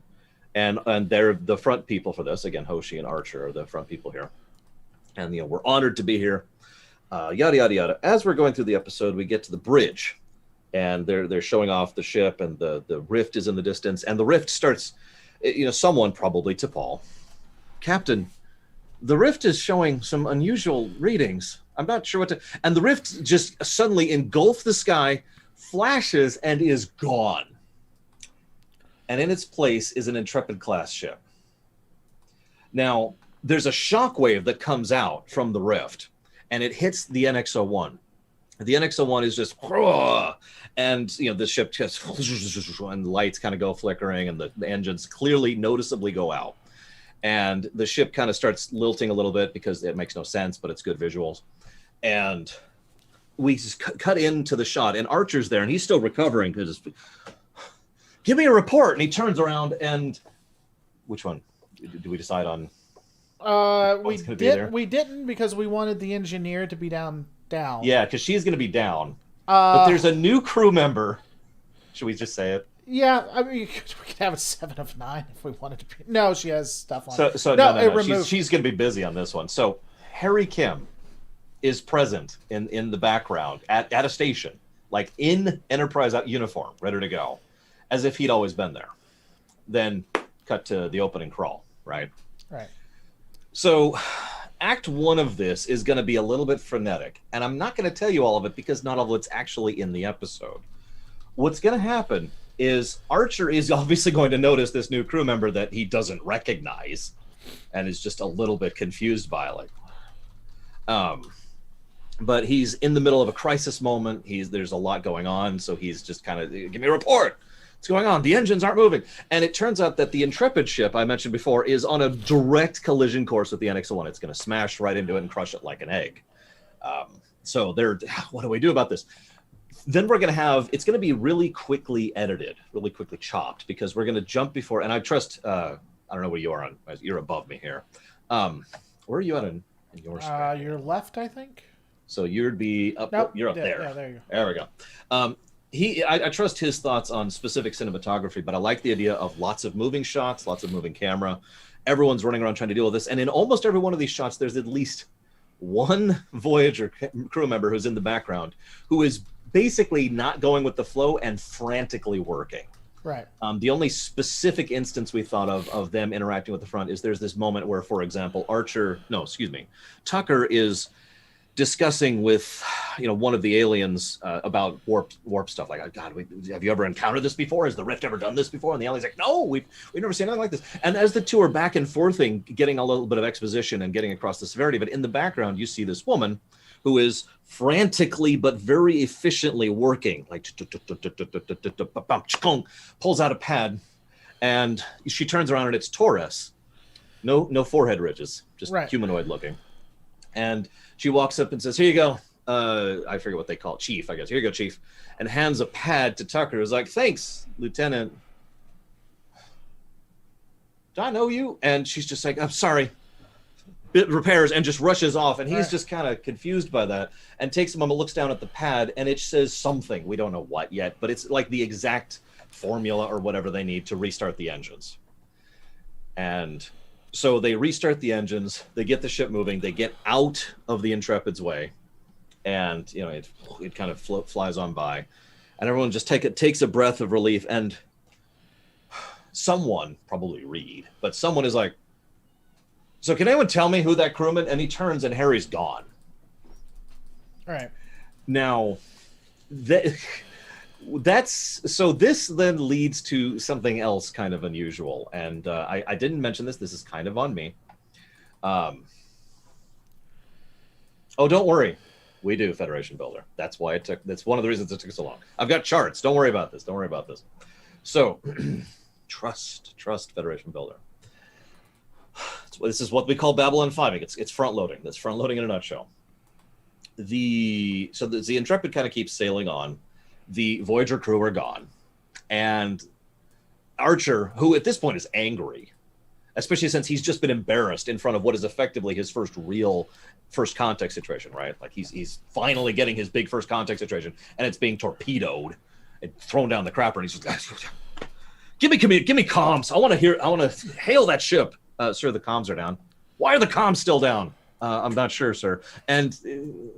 And they're the front people for this. Again, Hoshi and Archer are the front people here. And, we're honored to be here. Yada, yada, yada. As we're going through the episode, we get to the bridge. And they're showing off the ship, and the rift is in the distance. And the rift starts, someone, probably T'Pol. Captain, the rift is showing some unusual readings. I'm not sure what to... And the rift just suddenly engulfs the sky, flashes, and is gone. And in its place is an Intrepid-class ship. Now, there's a shockwave that comes out from the rift, and it hits the NX-01. The NX-01 is just... And, the ship just... And the lights kind of go flickering, and the engines clearly, noticeably go out. And the ship kind of starts lilting a little bit because it makes no sense, but it's good visuals. And we just cut into the shot, and Archer's there, and he's still recovering. Give me a report. And he turns around, and which one? Do we decide on? We didn't because we wanted the engineer to be down. Yeah, because she's going to be down. But there's a new crew member. Should we just say it? Yeah, I mean, we could have a 7 of 9 if we wanted to be. No, she has stuff on. So no. She's going to be busy on this one. So Harry Kim is present in the background at a station, like in Enterprise uniform, ready to go, as if he'd always been there. Then cut to the opening crawl, right? Right. So Act 1 of this is going to be a little bit frenetic, and I'm not going to tell you all of it because not all of it's actually in the episode. What's going to happen is Archer is obviously going to notice this new crew member that he doesn't recognize and is just a little bit confused by, like, but he's in the middle of a crisis moment. There's a lot going on, so he's just kind of, give me a report. What's going on? The engines aren't moving. And it turns out that the Intrepid ship I mentioned before is on a direct collision course with the NX-01. It's going to smash right into it and crush it like an egg. So what do we do about this? Then we're going to have, it's going to be really quickly edited, really quickly chopped, because we're going to jump before, and I trust, I don't know where you are on, you're above me here. Where are you at in your screen? Your left, I think. So you'd be up, nope, you're up there. Yeah, there you go. There we go. I trust his thoughts on specific cinematography, but I like the idea of lots of moving shots, lots of moving camera. Everyone's running around trying to deal with this. And in almost every one of these shots, there's at least one Voyager crew member who's in the background who is basically not going with the flow and frantically working. Right. The only specific instance we thought of them interacting with the front is there's this moment where, for example, Tucker is discussing with, one of the aliens about warp stuff. Like, God, have you ever encountered this before? Has the Rift ever done this before? And the alien's like, no, we've never seen anything like this. And as the two are back and forthing, getting a little bit of exposition and getting across the severity, but in the background, you see this woman who is frantically but very efficiently working, like pulls out a pad, and she turns around and it's Torres. No forehead ridges, just humanoid looking. And she walks up and says, here you go. I forget what they call it. Chief, I guess. Here you go, Chief. And hands a pad to Tucker. Who's like, thanks, Lieutenant. Do I know you? And she's just like, I'm sorry. Bit repairs and just rushes off. And he's just kind of confused by that and takes a moment, looks down at the pad, and it says something. We don't know what yet, but it's like the exact formula or whatever they need to restart the engines. And so they restart the engines, they get the ship moving, they get out of the Intrepid's way, and it kind of flies on by, and everyone just takes a breath of relief. And someone, probably Reed, but someone is like, so can anyone tell me who that crewman? And he turns and Harry's gone. All right. Now, this then leads to something else kind of unusual. And I didn't mention this. This is kind of on me. Oh, don't worry. We do, Federation Builder. That's why that's one of the reasons it took so long. I've got charts. Don't worry about this. Don't worry about this. So trust Federation Builder. This is what we call Babylon 5. It's front loading. That's front loading in a nutshell. The Intrepid kind of keeps sailing on. The Voyager crew are gone, and Archer, who at this point is angry, especially since he's just been embarrassed in front of what is effectively his first contact situation, right? Like he's finally getting his big first contact situation, and it's being torpedoed and thrown down the crapper, and he's just give me comms. I want to hail that ship. Sir, the comms are down. Why are the comms still down? I'm not sure, sir. And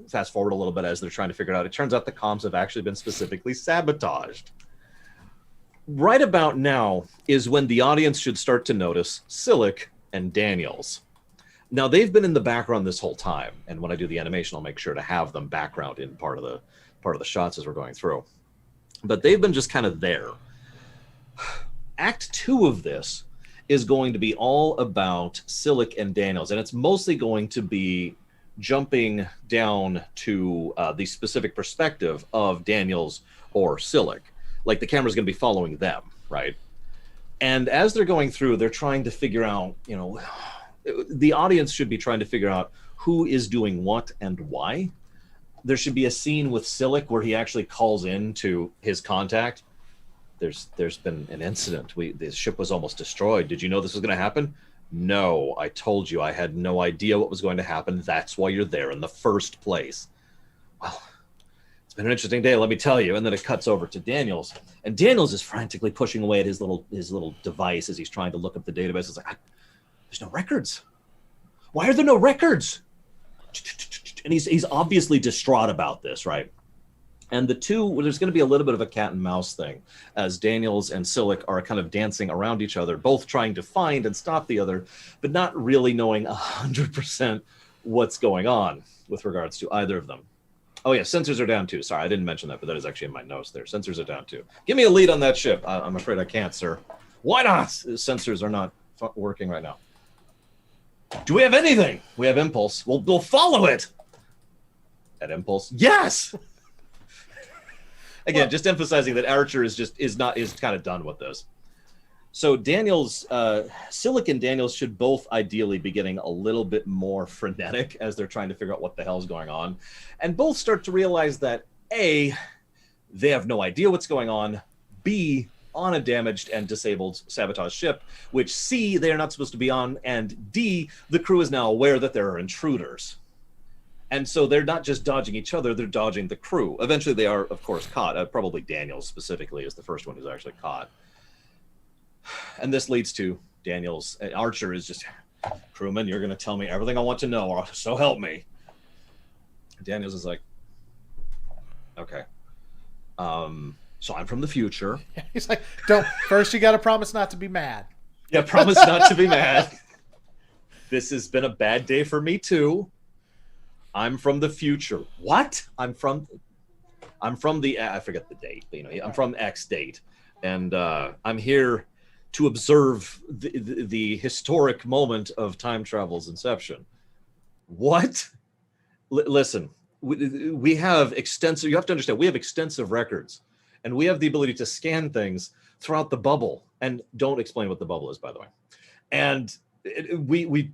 fast forward a little bit as they're trying to figure it out. It turns out the comms have actually been specifically sabotaged. Right about now is when the audience should start to notice Silic and Daniels. Now, they've been in the background this whole time, and when I do the animation, I'll make sure to have them background in part of the shots as we're going through. But they've been just kind of there. Act 2 of this is going to be all about Silic and Daniels, and it's mostly going to be jumping down to the specific perspective of Daniels or Silic. Like the camera's going to be following them, right? And as they're going through, they're trying to figure out, the audience should be trying to figure out who is doing what and why. There should be a scene with Silic where he actually calls in to his contact. There's been an incident. The ship was almost destroyed. Did you know this was going to happen? No, I told you. I had no idea what was going to happen. That's why you're there in the first place. Well, It's been an interesting day, let me tell you. And then it cuts over to Daniels, and Daniels is frantically pushing away at his little device as he's trying to look up the database. It's like, there's no records. Why are there no records? And he's obviously distraught about this, right? And the two, there's going to be a little bit of a cat and mouse thing as Daniels and Silic are kind of dancing around each other, both trying to find and stop the other, but not really knowing 100% what's going on with regards to either of them. Oh, yeah, sensors are down too. Sorry, I didn't mention that, but that is actually in my notes there. Sensors are down too. Give me a lead on that ship. I'm afraid I can't, sir. Why not? Sensors are not working right now. Do we have anything? We have impulse. We'll follow it. At impulse? Yes! Again, just emphasizing that Archer is kind of done with this. So Daniels, Silic and Daniels should both ideally be getting a little bit more frenetic as they're trying to figure out what the hell's going on. And both start to realize that A, they have no idea what's going on. B, on a damaged and disabled sabotage ship, which C, they are not supposed to be on. And D, the crew is now aware that there are intruders. And so they're not just dodging each other, they're dodging the crew. Eventually they are, of course, caught. Probably Daniels specifically is the first one who's actually caught. And this leads to Daniels. Archer is just, crewman, you're going to tell me everything I want to know, or so help me. Daniels is like, okay. So I'm from the future. He's like, first you got to promise not to be mad. Yeah, promise not to be mad. This has been a bad day for me too. I'm from the future. What? I'm from the, I forget the date, but, I'm from X date. And I'm here to observe the historic moment of time travel's inception. What? Listen, we have extensive, you have to understand, we have extensive records, and we have the ability to scan things throughout the bubble. And don't explain what the bubble is, by the way. And we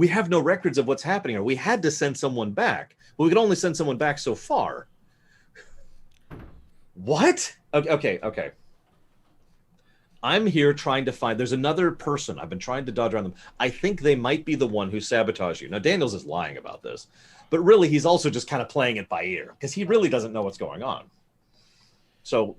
have no records of what's happening, or we had to send someone back, but we could only send someone back so far. What? Okay. I'm here trying to find, there's another person. I've been trying to dodge around them. I think they might be the one who sabotaged you. Now, Daniels is lying about this, but really he's also just kind of playing it by ear because he really doesn't know what's going on. So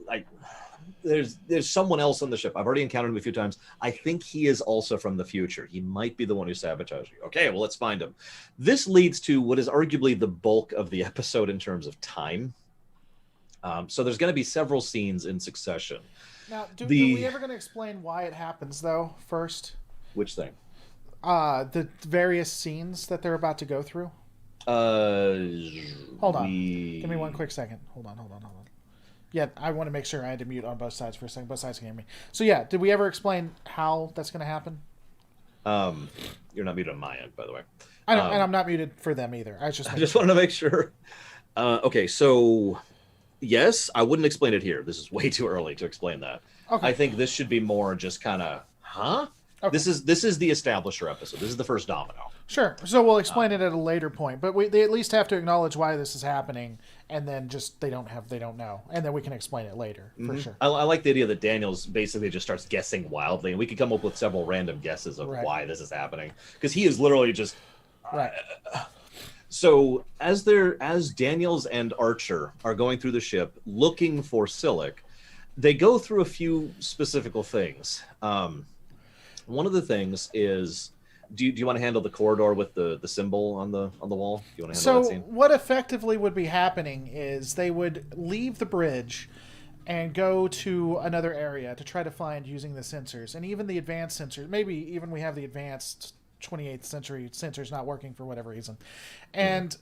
there's someone else on the ship. I've already encountered him a few times. I think he is also from the future. He might be the one who sabotaged you. Okay, well, let's find him. This leads to what is arguably the bulk of the episode in terms of time. So there's going to be several scenes in succession. Now, are we ever going to explain why it happens, though, first? Which thing? The various scenes that they're about to go through? Hold on. Give me one quick second. Hold on. Yeah, I want to make sure I had to mute on both sides for a second. Both sides can hear me. So, yeah, did we ever explain how that's going to happen? You're not muted on my end, by the way. I know, and I'm not muted for them either. I just wanted to make sure. Okay, so... Yes, I wouldn't explain it here. This is way too early to explain that. Okay. I think this should be more just kind of, Okay. This is the establisher episode. This is the first domino. Sure. So we'll explain it at a later point, but they at least have to acknowledge why this is happening, and then just they don't know, and then we can explain it later for sure. I like the idea that Daniels basically just starts guessing wildly, and we could come up with several random guesses of why this is happening because he is literally just right. So as Daniels and Archer are going through the ship looking for Silic, they go through a few specific things. One of the things is, do you want to handle the corridor with the symbol on the wall? Do you want to handle that scene? So what effectively would be happening is they would leave the bridge and go to another area to try to find using the sensors, and even the advanced sensors. Maybe even we have the advanced 28th century sensors not working for whatever reason. And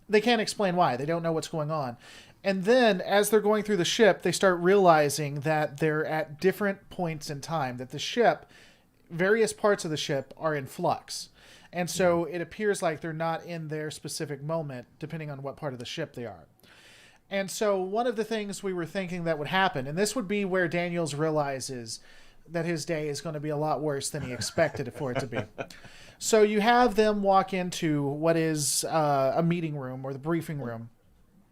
they can't explain why. They don't know what's going on. And then as they're going through the ship, they start realizing that they're at different points in time, that the ship, various parts of the ship are in flux. And so it appears like they're not in their specific moment, depending on what part of the ship they are. And so one of the things we were thinking that would happen, and this would be where Daniels realizes that his day is going to be a lot worse than he expected for it to be. So you have them walk into what is a meeting room or the briefing room,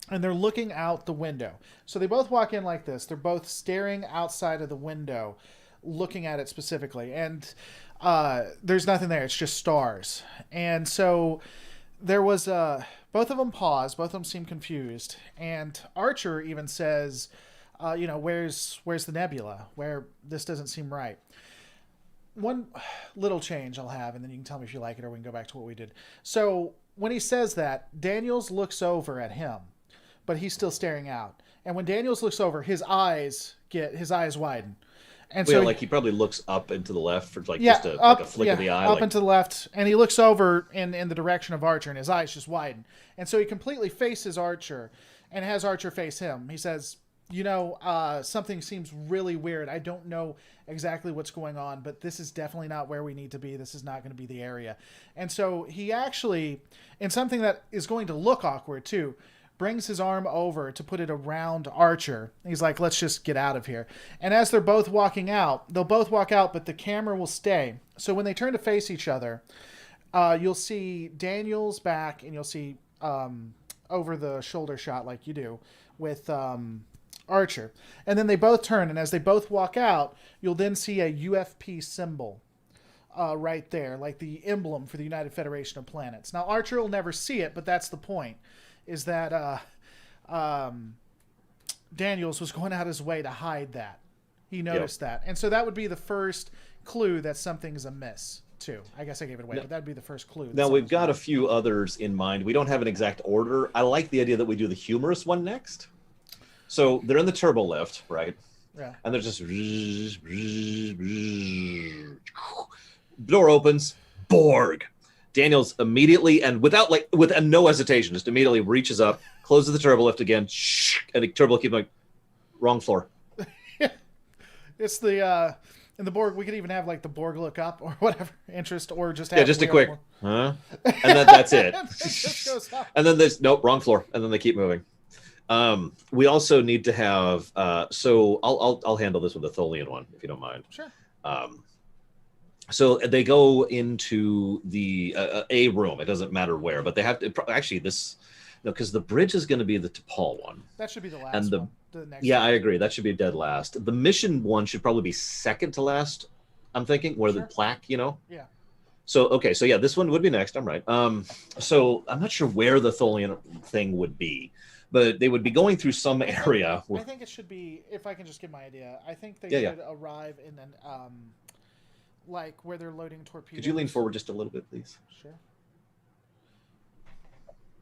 and they're looking out the window. So they both walk in like this. They're both staring outside of the window, looking at it specifically. And there's nothing there. It's just stars. And so there was Both of them pause. Both of them seem confused. And Archer even says, where's the nebula? Where this doesn't seem right. One little change I'll have, and then you can tell me if you like it, or we can go back to what we did. So when he says that, Daniels looks over at him, but he's still staring out. And when Daniels looks over, his eyes widen. And so he probably looks up and to the left for just a flick of the eye. Up and to the left, and he looks over in the direction of Archer, and his eyes just widen. And so he completely faces Archer and has Archer face him. He says, something seems really weird. I don't know exactly what's going on, but this is definitely not where we need to be. This is not going to be the area. And so he actually, in something that is going to look awkward too, brings his arm over to put it around Archer. He's like, let's just get out of here. And as they're both walking out, they'll both walk out, but the camera will stay. So when they turn to face each other, you'll see Daniel's back, and you'll see over the shoulder shot like you do with Archer. And then they both turn, and as they both walk out, you'll then see a UFP symbol right there, like the emblem for the United Federation of Planets. Now, Archer will never see it, but that's the point, is that Daniels was going out his way to hide that. He noticed that. And so that would be the first clue that something's amiss, too. I guess I gave it away, but that'd be the first clue. Now, we've got a few others in mind. We don't have an exact order. I like the idea that we do the humorous one next. So they're in the turbo lift, right? Yeah. And they're just... Door opens. Borg. Daniels immediately, and with no hesitation, just immediately reaches up, closes the turbo lift again, and the turbo keeps like, wrong floor. It's the in the Borg. We could even have like the Borg look up or whatever interest, or just have just a quick, huh? And then that's it. It just goes up. And then there's nope, wrong floor, and then they keep moving. We also need to have. So I'll handle this with the Tholian one if you don't mind. Sure. So they go into the a room. It doesn't matter where, but they have to actually this, because the bridge is going to be the T'Pol one. That should be the last and one. The next yeah, one. I agree. That should be dead last. The mission one should probably be second to last. I'm thinking where the plaque, Yeah. So okay, so yeah, this one would be next. I'm right. So I'm not sure where the Tholian thing would be, but they would be going through some area. I think it should be. If I can just give my idea, I think they should arrive in an like where they're loading torpedoes. Could you lean forward just a little bit, please? Sure.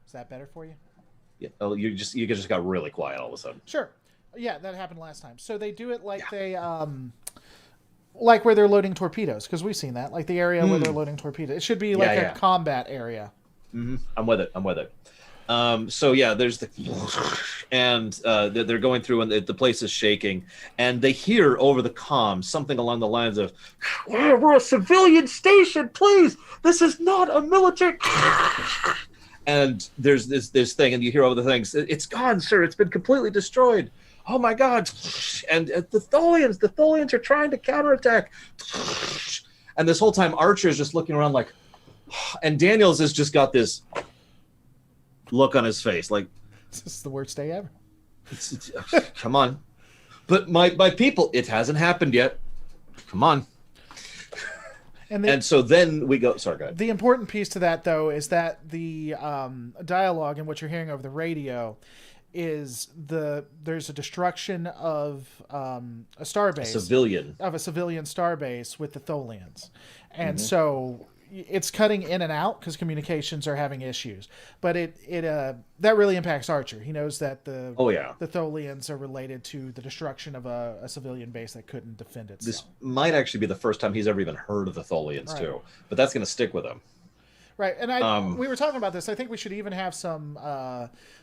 Is that better for you? Yeah. Oh, you just got really quiet all of a sudden. Sure. Yeah, that happened last time. So they do it like they like where they're loading torpedoes, because we've seen that, like the area where they're loading torpedoes. It should be like a combat area. Mm-hmm. I'm with it. So yeah, there's the, and they're going through, and the place is shaking, and they hear over the comm something along the lines of, "We're a civilian station, please. This is not a military." And there's this thing, and you hear over the things. "It's gone, sir. It's been completely destroyed. Oh my God!" And the Tholians are trying to counterattack. And this whole time, Archer is just looking around like, and Daniels has just got this look on his face like, this is the worst day ever. Come on. But my people, it hasn't happened yet. Come on. And so then we go. Sorry, go ahead. The important piece to that, though, is that the dialogue and what you're hearing over the radio is there's a destruction of a starbase, a civilian starbase with the Tholians, and so it's cutting in and out because communications are having issues. But that really impacts Archer. He knows that the Tholians are related to the destruction of a civilian base that couldn't defend itself. This might actually be the first time he's ever even heard of the Tholians too, but that's going to stick with him. Right, and we were talking about this. I think we should even have some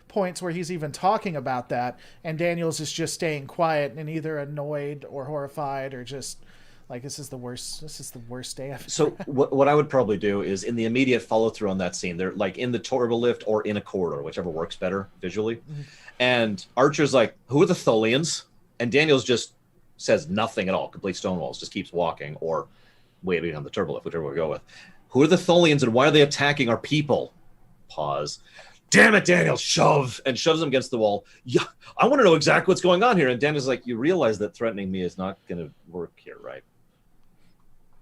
points where he's even talking about that, and Daniels is just staying quiet and either annoyed or horrified or just like, this is the worst day ever. So what I would probably do is, in the immediate follow through on that scene, they're like in the turbo lift or in a corridor, whichever works better visually. Mm-hmm. And Archer's like, "Who are the Tholians?" And Daniels just says nothing at all, complete stonewalls, just keeps walking or waiting on the turbo lift, whichever we go with. "Who are the Tholians and why are they attacking our people?" Pause. "Damn it, Daniel, shove!" And shoves him against the wall. "Yeah, I want to know exactly what's going on here." And Daniel's like, "You realize that threatening me is not going to work here, right?"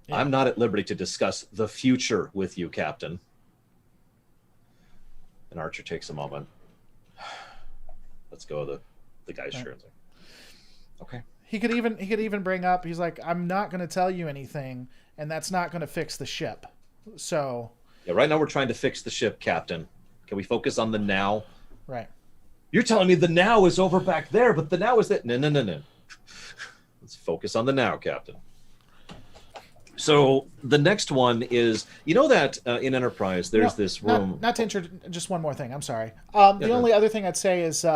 Yeah. "I'm not at liberty to discuss the future with you, Captain." And Archer takes a moment. Let's go with the guy's Right. shirt. Okay. He could even bring up, he's like, I'm not going to tell you anything, and that's not going to fix the ship. So Yeah, right now we're trying to fix the ship, Captain. Can we focus on the now? right. You're telling me the now is over back there, but the now is that. No. Let's focus on the now, Captain. So the next one is, you know that in Enterprise, there's this room. Not to just one more thing. I'm sorry. The only other thing I'd say is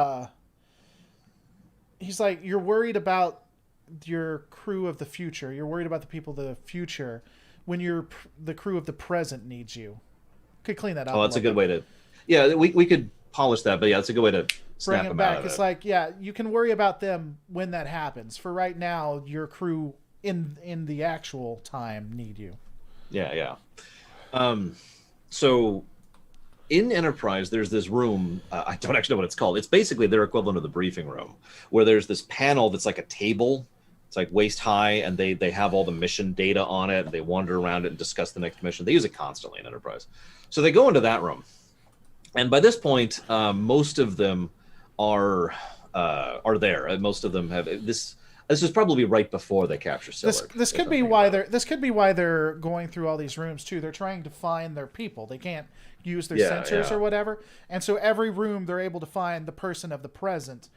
he's like, you're worried about your crew of the future. You're worried about the people of the future when the crew of the present needs you. Could clean that up. Oh, that's a good way to. Yeah, we could polish that, but yeah, that's a good way to snap bring them them back. out of It's it. like, yeah, you can worry about them when that happens. For right now, your crew in the actual time need you. Yeah. So in Enterprise, there's this room. I don't actually know what it's called. It's basically their equivalent of the briefing room, where there's this panel that's like a table. It's like waist high, and they have all the mission data on it. They wander around it and discuss the next mission. They use it constantly in Enterprise. So they go into that room, and by this point, most of them are there. Most of them have this. This is probably right before they capture Sillard. This could be why they're going through all these rooms too. They're trying to find their people. They can't use their sensors or whatever, and so every room they're able to find the person of the present,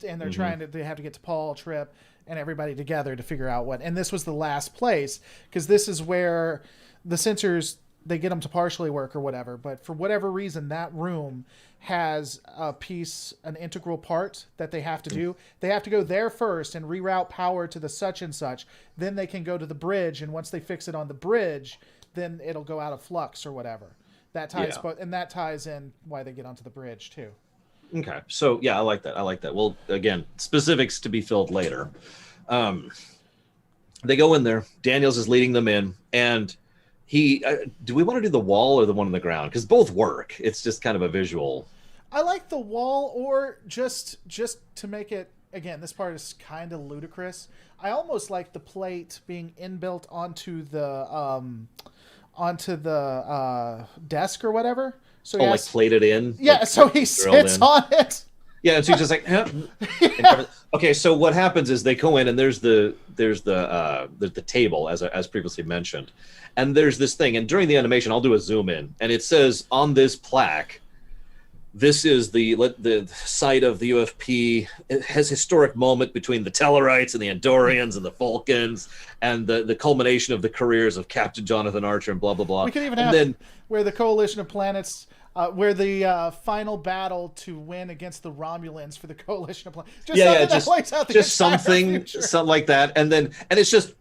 and they're they have to get to Paul, Trip, and everybody together to figure out what. And this was the last place because this is where the sensors, they get them to partially work or whatever. But for whatever reason, that room has an integral part that they have to do. They have to go there first and reroute power to the such and such. Then they can go to the bridge, and once they fix it on the bridge, then it'll go out of flux or whatever. That ties and that ties in why they get onto the bridge too. Okay, so yeah, I like that. Well, again, specifics to be filled later. They go in there. Daniels is leading them in, and he. Do we want to do the wall or the one on the ground? Because both work. It's just kind of a visual. I like the wall, or just to make it. Again, this part is kind of ludicrous. I almost like the plate being inbuilt onto the desk or whatever. So like plated in. Yeah, like, so he sits on it. Yeah, and so he's just like, okay. So what happens is they go in, and there's the table as previously mentioned, and there's this thing. And during the animation, I'll do a zoom in, and it says on this plaque, this is the site of the UFP. It has historic moment between the Tellarites and the Andorians and the Vulcans, and the culmination of the careers of Captain Jonathan Archer and blah blah blah. We could even have where the coalition of planets. Where the final battle to win against the Romulans for the coalition of planets. Just something like that, and it's just,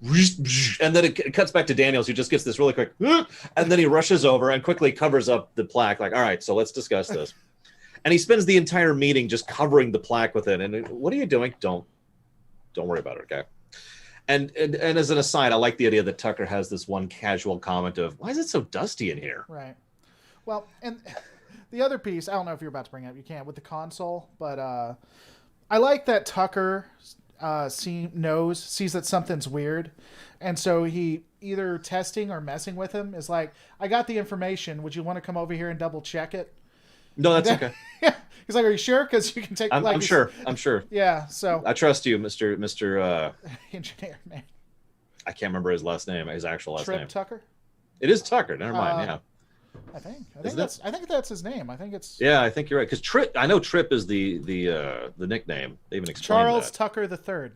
and then it cuts back to Daniels, who just gets this really quick, and then he rushes over and quickly covers up the plaque, like, all right, so let's discuss this. And he spends the entire meeting just covering the plaque with it. And what are you doing? Don't worry about it, okay? And as an aside, I like the idea that Tucker has this one casual comment of, why is it so dusty in here? Right. Well, and the other piece, I don't know if you're about to bring it up, you can't, with the console, but I like that Tucker sees that something's weird, and so he either testing or messing with him is like, I got the information, would you want to come over here and double check it? No, that's okay. Yeah. He's like, are you sure? Because you can take. I'm sure. Yeah. So I trust you, Mr. Engineer man. I can't remember his last name. His actual last name. Tucker. It is Tucker. Never mind. Yeah. I think that's his name. I think it's. Yeah, I think you're right. Because Trip, I know Trip is the nickname. They even explained Charles that. Tucker III.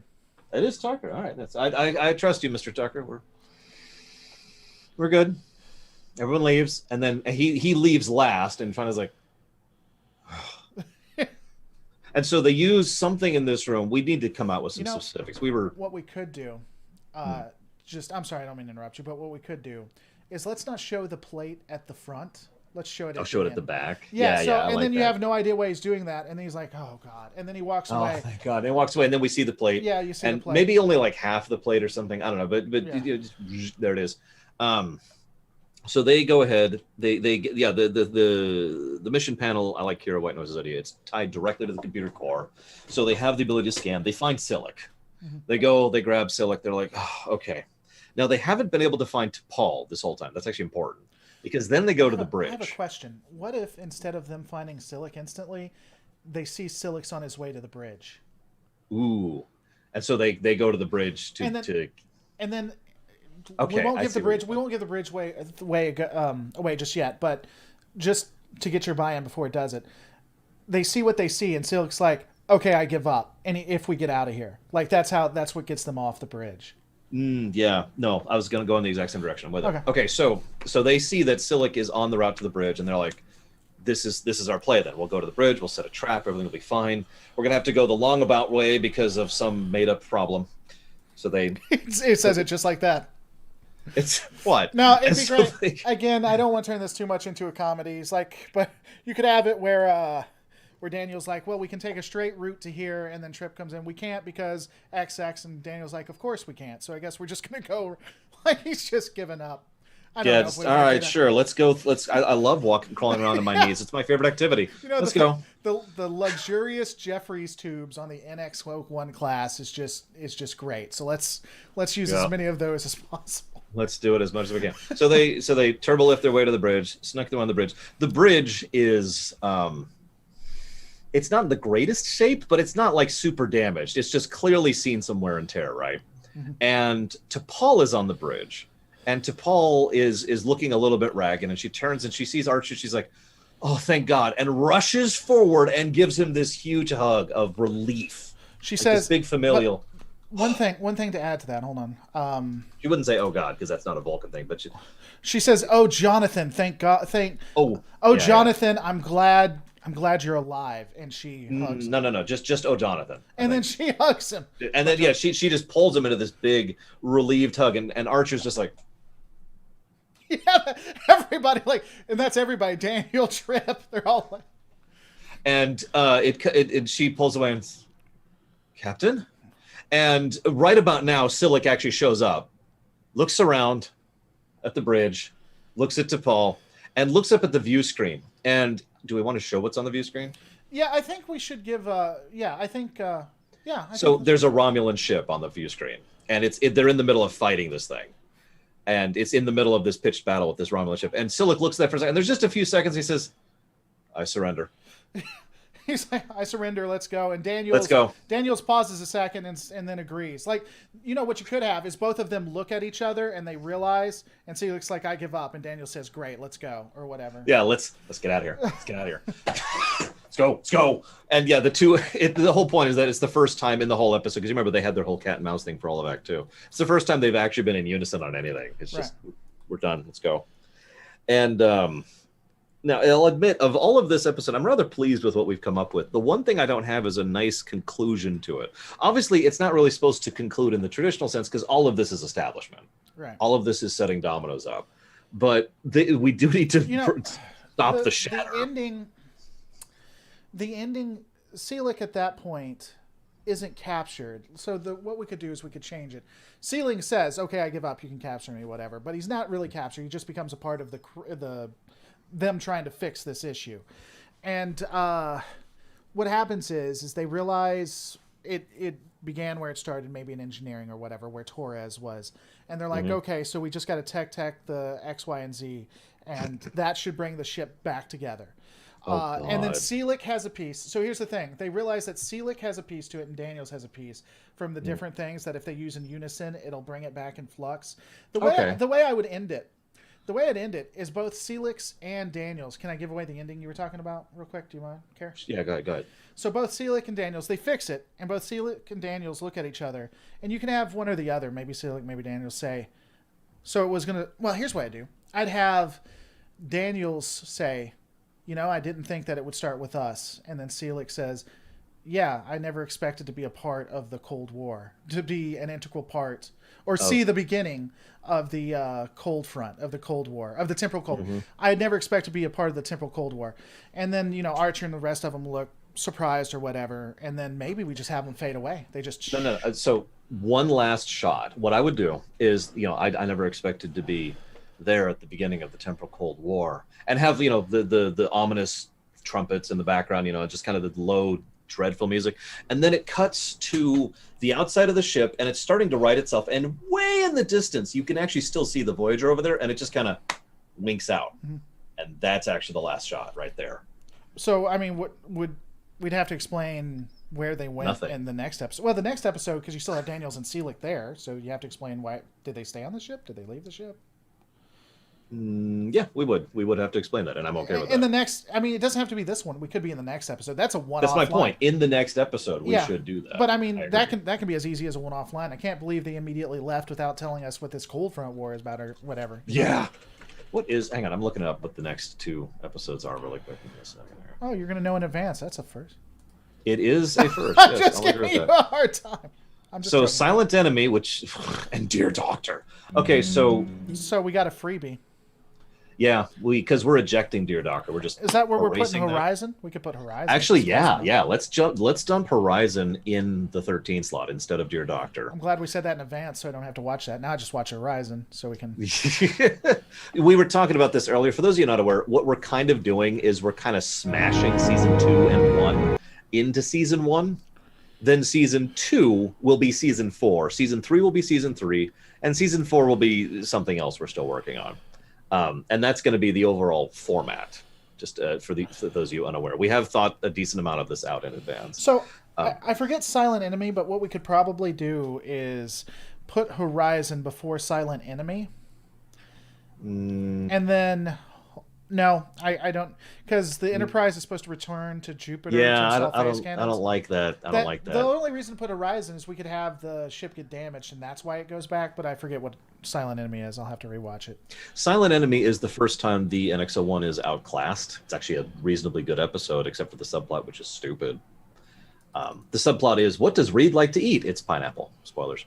It is Tucker. All right. I trust you, Mr. Tucker. We're good. Everyone leaves, and then he leaves last, and Fana's like. And so they use something in this room. We need to come out with some specifics. What we could do, I'm sorry, I don't mean to interrupt you, but what we could do is let's not show the plate at the front. Let's show it. Show it at the back. Yeah. And then you have no idea why he's doing that, and then he's like, "Oh God!" And then he walks away. Oh thank God! And he walks away, and then we see the plate. Yeah, you see the plate. Maybe only like half the plate or something. I don't know, but there it is. So they go ahead. The mission panel. I like Kira White-Noise's idea. It's tied directly to the computer core, so they have the ability to scan. They find Silic. Mm-hmm. They go. They grab Silic. They're like, oh, okay. Now they haven't been able to find Paul this whole time. That's actually important. because then they go to the I have a bridge. question. What if instead of them finding Silic instantly, they see Silic's on his way to the bridge? Ooh, and so they go to the bridge And then to. and then we Okay, won't I give the see what bridge you're we won't give the bridge away just yet, but just to get your buy-in before it does it, they see what they see, and Silic's like, okay, I give up, and if we get out of here, like that's what gets them off the bridge. Yeah, no, I was gonna go in the exact same direction with it. Okay. Okay, so they see that Silic is on the route to the bridge, and they're like, this is our play. Then we'll go to the bridge, we'll set a trap, everything will be fine. We're gonna have to go the long about way because of some made up problem. So they It says it just like that. it's what No, it'd And be so great. Again, I don't want to turn this too much into a comedy. It's like, but you could have it where Daniel's like, well, we can take a straight route to here, and then Trip comes in. We can't because XX, and Daniel's like, of course we can't. So I guess we're just gonna go. Like he's just given up. I don't Yeah, know if we all wanna do right, that. sure. Let's go. I love walking, crawling around on my knees. It's my favorite activity. Let's go. The luxurious Jeffries tubes on the NX1 class is just great. So let's use as many of those as possible. Let's do it as much as we can. So they turbo lift their way to the bridge, snuck them on the bridge. The bridge is it's not in the greatest shape, but it's not like super damaged. It's just clearly seen some wear and tear, right? Mm-hmm. And T'Pol is on the bridge, and T'Pol is looking a little bit ragged, and she turns and she sees Archer. She's like, "Oh, thank God!" and rushes forward and gives him this huge hug of relief. She like says, this big familial. One thing to add to that. Hold on. She wouldn't say "Oh God" because that's not a Vulcan thing, but she says, "Oh, Jonathan, thank God, yeah, Jonathan, yeah. I'm glad you're alive." And she hugs him. No, just "Oh, Jonathan." And then she hugs him. And then she just pulls him into this big relieved hug, and Archer's just like, yeah, everybody and that's everybody. Daniel, Trip, they're all like, and she pulls away and, Captain. And right about now, Silic actually shows up, looks around at the bridge, looks at T'Pol, and looks up at the view screen. And do we want to show what's on the view screen? Yeah, I think we should give. So there's a Romulan ship on the view screen, and they're in the middle of fighting this thing, and it's in the middle of this pitched battle with this Romulan ship. And Silic looks at that for a second. And there's just a few seconds. He says, "I surrender." He's like, "I surrender. Let's go." And Let's go. Daniels pauses a second and then agrees. Like, what you could have is both of them look at each other and they realize, and so he looks like, "I give up," and Daniel says, "Great, let's go," or whatever. Yeah, let's get out of here. Let's get out of here. Let's go. And yeah, the whole point is that it's the first time in the whole episode, because you remember they had their whole cat and mouse thing for all of Act 2. It's the first time they've actually been in unison on anything. It's just, we're done. Let's go. And now, I'll admit, of all of this episode, I'm rather pleased with what we've come up with. The one thing I don't have is a nice conclusion to it. Obviously, it's not really supposed to conclude in the traditional sense, because all of this is establishment. Right. All of this is setting dominoes up. But we do need to stop the shatter. The ending, Selic at that point isn't captured. So what we could do is we could change it. Sealing says, "Okay, I give up. You can capture me, whatever." But he's not really captured. He just becomes a part of them trying to fix this issue. And what happens is they realize it began where it started, maybe in engineering or whatever, where Torres was. And they're like, okay, so we just got to tech the X, Y, and Z, and that should bring the ship back together. And then Selic has a piece. So here's the thing. They realize that Selic has a piece to it and Daniels has a piece from the different things that if they use in unison, it'll bring it back in flux. The way I would end it, the way I'd end it is both Selic and Daniels. Can I give away the ending you were talking about real quick? Do you mind, care? Yeah, go ahead. So both Selic and Daniels, they fix it, and both Selic and Daniels look at each other, and you can have one or the other. Maybe Selic, maybe Daniels say, so it was going to, well, here's what I do. I'd have Daniels say, I didn't think that it would start with us. And then Selic says, yeah, I never expected to be a part of the Cold War, to be an integral part, or see the beginning of the Cold Front, of the Cold War, of the Temporal Cold War. I had never expected to be a part of the Temporal Cold War. And then, Archer and the rest of them look surprised or whatever, and then maybe we just have them fade away. They just... No. So one last shot. What I would do is, I never expected to be there at the beginning of the Temporal Cold War, and have the ominous trumpets in the background, just kind of the low dreadful music, and then it cuts to the outside of the ship and it's starting to right itself, and way in the distance you can actually still see the Voyager over there, and it just kind of winks out, and that's actually the last shot right there. So, I mean, we'd have to explain where they went in the next episode. Well, the next episode, because you still have Daniels and Selig there, so you have to explain why. Did they stay on the ship? Did they leave the ship? Yeah, we would have to explain that, and I'm okay with that. In the next, I mean, it doesn't have to be this one. We could be in the next episode. That's a one-off. That's my point. In the next episode, we should do that. But I mean, that can be as easy as a one-off line. I can't believe they immediately left without telling us what this Cold Front War is about or whatever. Yeah. Hang on, I'm looking up what the next 2 episodes are really quick. Oh, you're going to know in advance. That's a first. It is a first. I'm just giving you a hard time. So Silent Enemy, and Dear Doctor. Okay, so we got a freebie. Yeah, because we're ejecting Dear Doctor. We're just is that where we're putting Horizon? That? We could put Horizon. Actually, yeah. Let's dump Horizon in the 13 slot instead of Dear Doctor. I'm glad we said that in advance, so I don't have to watch that. Now I just watch Horizon, so we can. We were talking about this earlier. For those of you not aware, what we're kind of doing is we're kind of smashing season 2 and 1 into season 1. Then season 2 will be season 4. Season 3 will be season 3, and season 4 will be something else we're still working on. And that's going to be the overall format, just for those of you unaware. We have thought a decent amount of this out in advance. So I forget Silent Enemy, but what we could probably do is put Horizon before Silent Enemy. And then... No, I don't, because the Enterprise is supposed to return to Jupiter. Yeah, I don't like that. I don't like that. The only reason to put Horizon is we could have the ship get damaged, and that's why it goes back. But I forget what Silent Enemy is. I'll have to rewatch it. Silent Enemy is the first time the NX-01 is outclassed. It's actually a reasonably good episode, except for the subplot, which is stupid. The subplot is, what does Reed like to eat? It's pineapple. Spoilers.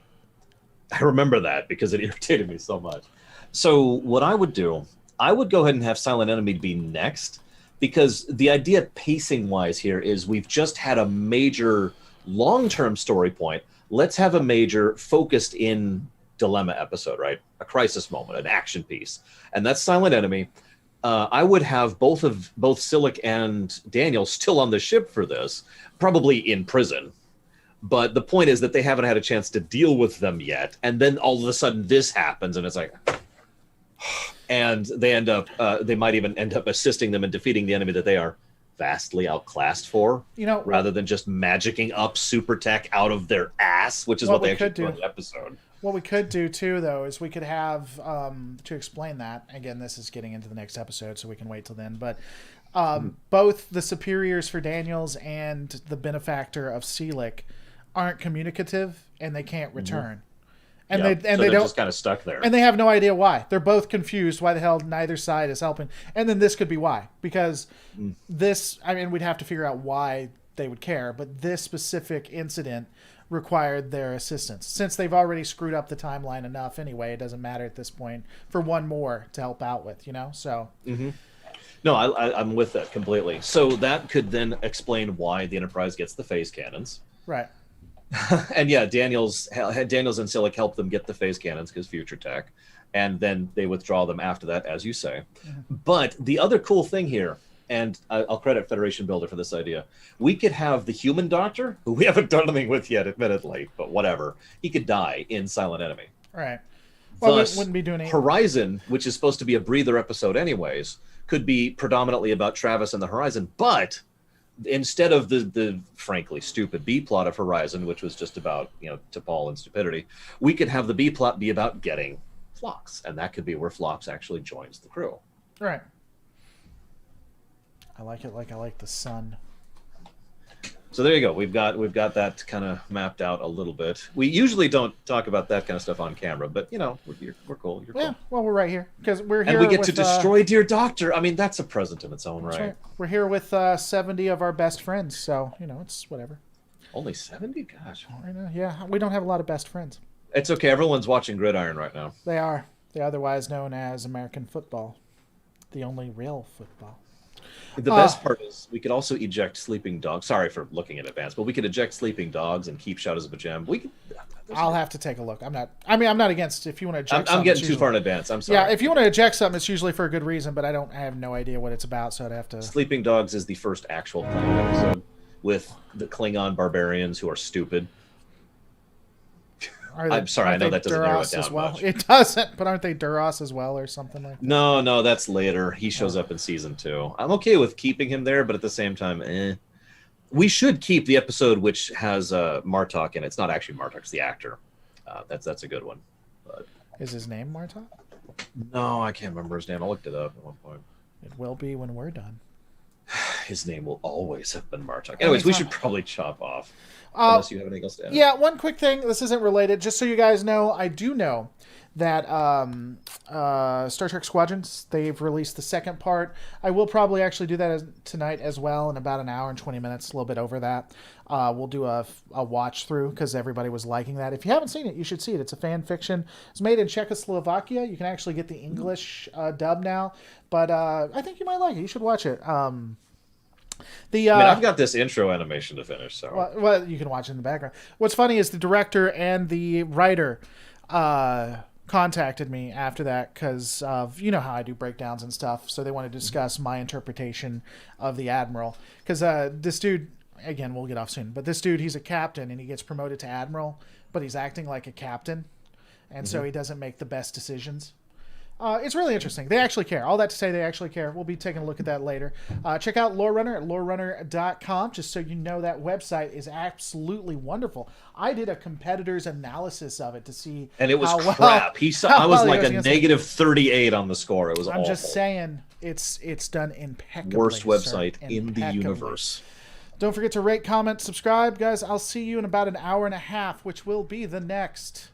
I remember that because it irritated me so much. So what I would do... I would go ahead and have Silent Enemy be next, because the idea pacing-wise here is we've just had a major long-term story point. Let's have a major focused-in dilemma episode, right? A crisis moment, an action piece. And that's Silent Enemy. I would have both Silic and Daniel still on the ship for this, probably in prison. But the point is that they haven't had a chance to deal with them yet. And then all of a sudden this happens, and it's like... And they might even end up assisting them in defeating the enemy that they are vastly outclassed for, rather than just magicking up super tech out of their ass, which is what they actually do in the episode. What we could do too, though, is we could have to explain that. Again, this is getting into the next episode, so we can wait till then. But both the superiors for Daniels and the benefactor of Selig aren't communicative, and they can't return. And they don't just kind of stuck there, and they have no idea why. They're both confused why the hell neither side is helping. And then this could be why, because this. I mean, we'd have to figure out why they would care, but this specific incident required their assistance. Since they've already screwed up the timeline enough anyway, it doesn't matter at this point for one more to help out with. So. Mm-hmm. No, I'm with that completely. So that could then explain why the Enterprise gets the phase cannons, right? And yeah, Daniels and Silic help them get the phase cannons because future tech, and then they withdraw them after that, as you say. Mm-hmm. But the other cool thing here, and I'll credit Federation Builder for this idea, we could have the human doctor, who we haven't done anything with yet, admittedly, but whatever. He could die in Silent Enemy. Right. Well, Thus, we wouldn't be doing anything. Horizon, which is supposed to be a breather episode anyways, could be predominantly about Travis and the Horizon, but... instead of the frankly stupid B plot of Horizon, which was just about T'Pol and stupidity, we could have the B plot be about getting Phlox, and that could be where Phlox actually joins the crew. Right. I like it like I like the sun. So there you go. We've got that kind of mapped out a little bit. We usually don't talk about that kind of stuff on camera, but we're cool. You're cool. Well, we're right here because we're here, and we get to destroy Dear Doctor. I mean, that's a present in its own right. We're here with 70 of our best friends, so it's whatever. Only 70? Gosh. Yeah, we don't have a lot of best friends. It's okay. Everyone's watching Gridiron right now. They are. They're otherwise known as American football, the only real football. The best part is we could also eject sleeping dogs. Sorry for looking in advance, but we could eject sleeping dogs and keep Shadows of a Gem. We could. I'll have to take a look. I'm not against if you want to eject. I'm getting too far in advance. I'm sorry. Yeah, if you want to eject something, it's usually for a good reason, but I have no idea what it's about, so I'd have to. Sleeping Dogs is the first actual Klingon episode with the Klingon barbarians who are stupid. I'm sorry, I know that doesn't narrow it down as well? much. It doesn't, but aren't they Duras as well or something like that? No, that's later. He shows up in season 2. I'm okay with keeping him there, but at the same time, we should keep the episode which has Martok in it. It's not actually Martok, it's the actor. That's a good one. But... Is his name Martok? No, I can't remember his name. I looked it up at one point. It will be when we're done. His name will always have been Martok. Anyways, we should probably chop off. Unless you have anything else to add. Yeah, one quick thing. This isn't related. Just so you guys know, I do know that Star Trek Squadrons, they've released the second part. I will probably actually do that tonight as well in about an hour and 20 minutes, a little bit over that. We'll do a watch through because everybody was liking that. If you haven't seen it, you should see it. It's a fan fiction. It's made in Czechoslovakia. You can actually get the English dub now, but I think you might like it. You should watch it. I've got this intro animation to finish, so well, you can watch it in the background. What's funny is the director and the writer contacted me after that because of, you know how I do breakdowns and stuff, so they wanted to discuss my interpretation of the Admiral. Because this dude, again, we'll get off soon, but this dude, he's a captain and he gets promoted to Admiral, but he's acting like a captain, and so he doesn't make the best decisions. It's really interesting. They actually care. All that to say, they actually care. We'll be taking a look at that later. Check out Lore Runner at lorerunner.com, just so you know that website is absolutely wonderful. I did a competitor's analysis of it to see. And it was crap. I was like a negative 38 on the score. It was awful. I'm just saying, it's done impeccably. Worst website in the universe. Don't forget to rate, comment, subscribe. Guys, I'll see you in about an hour and a half, which will be the next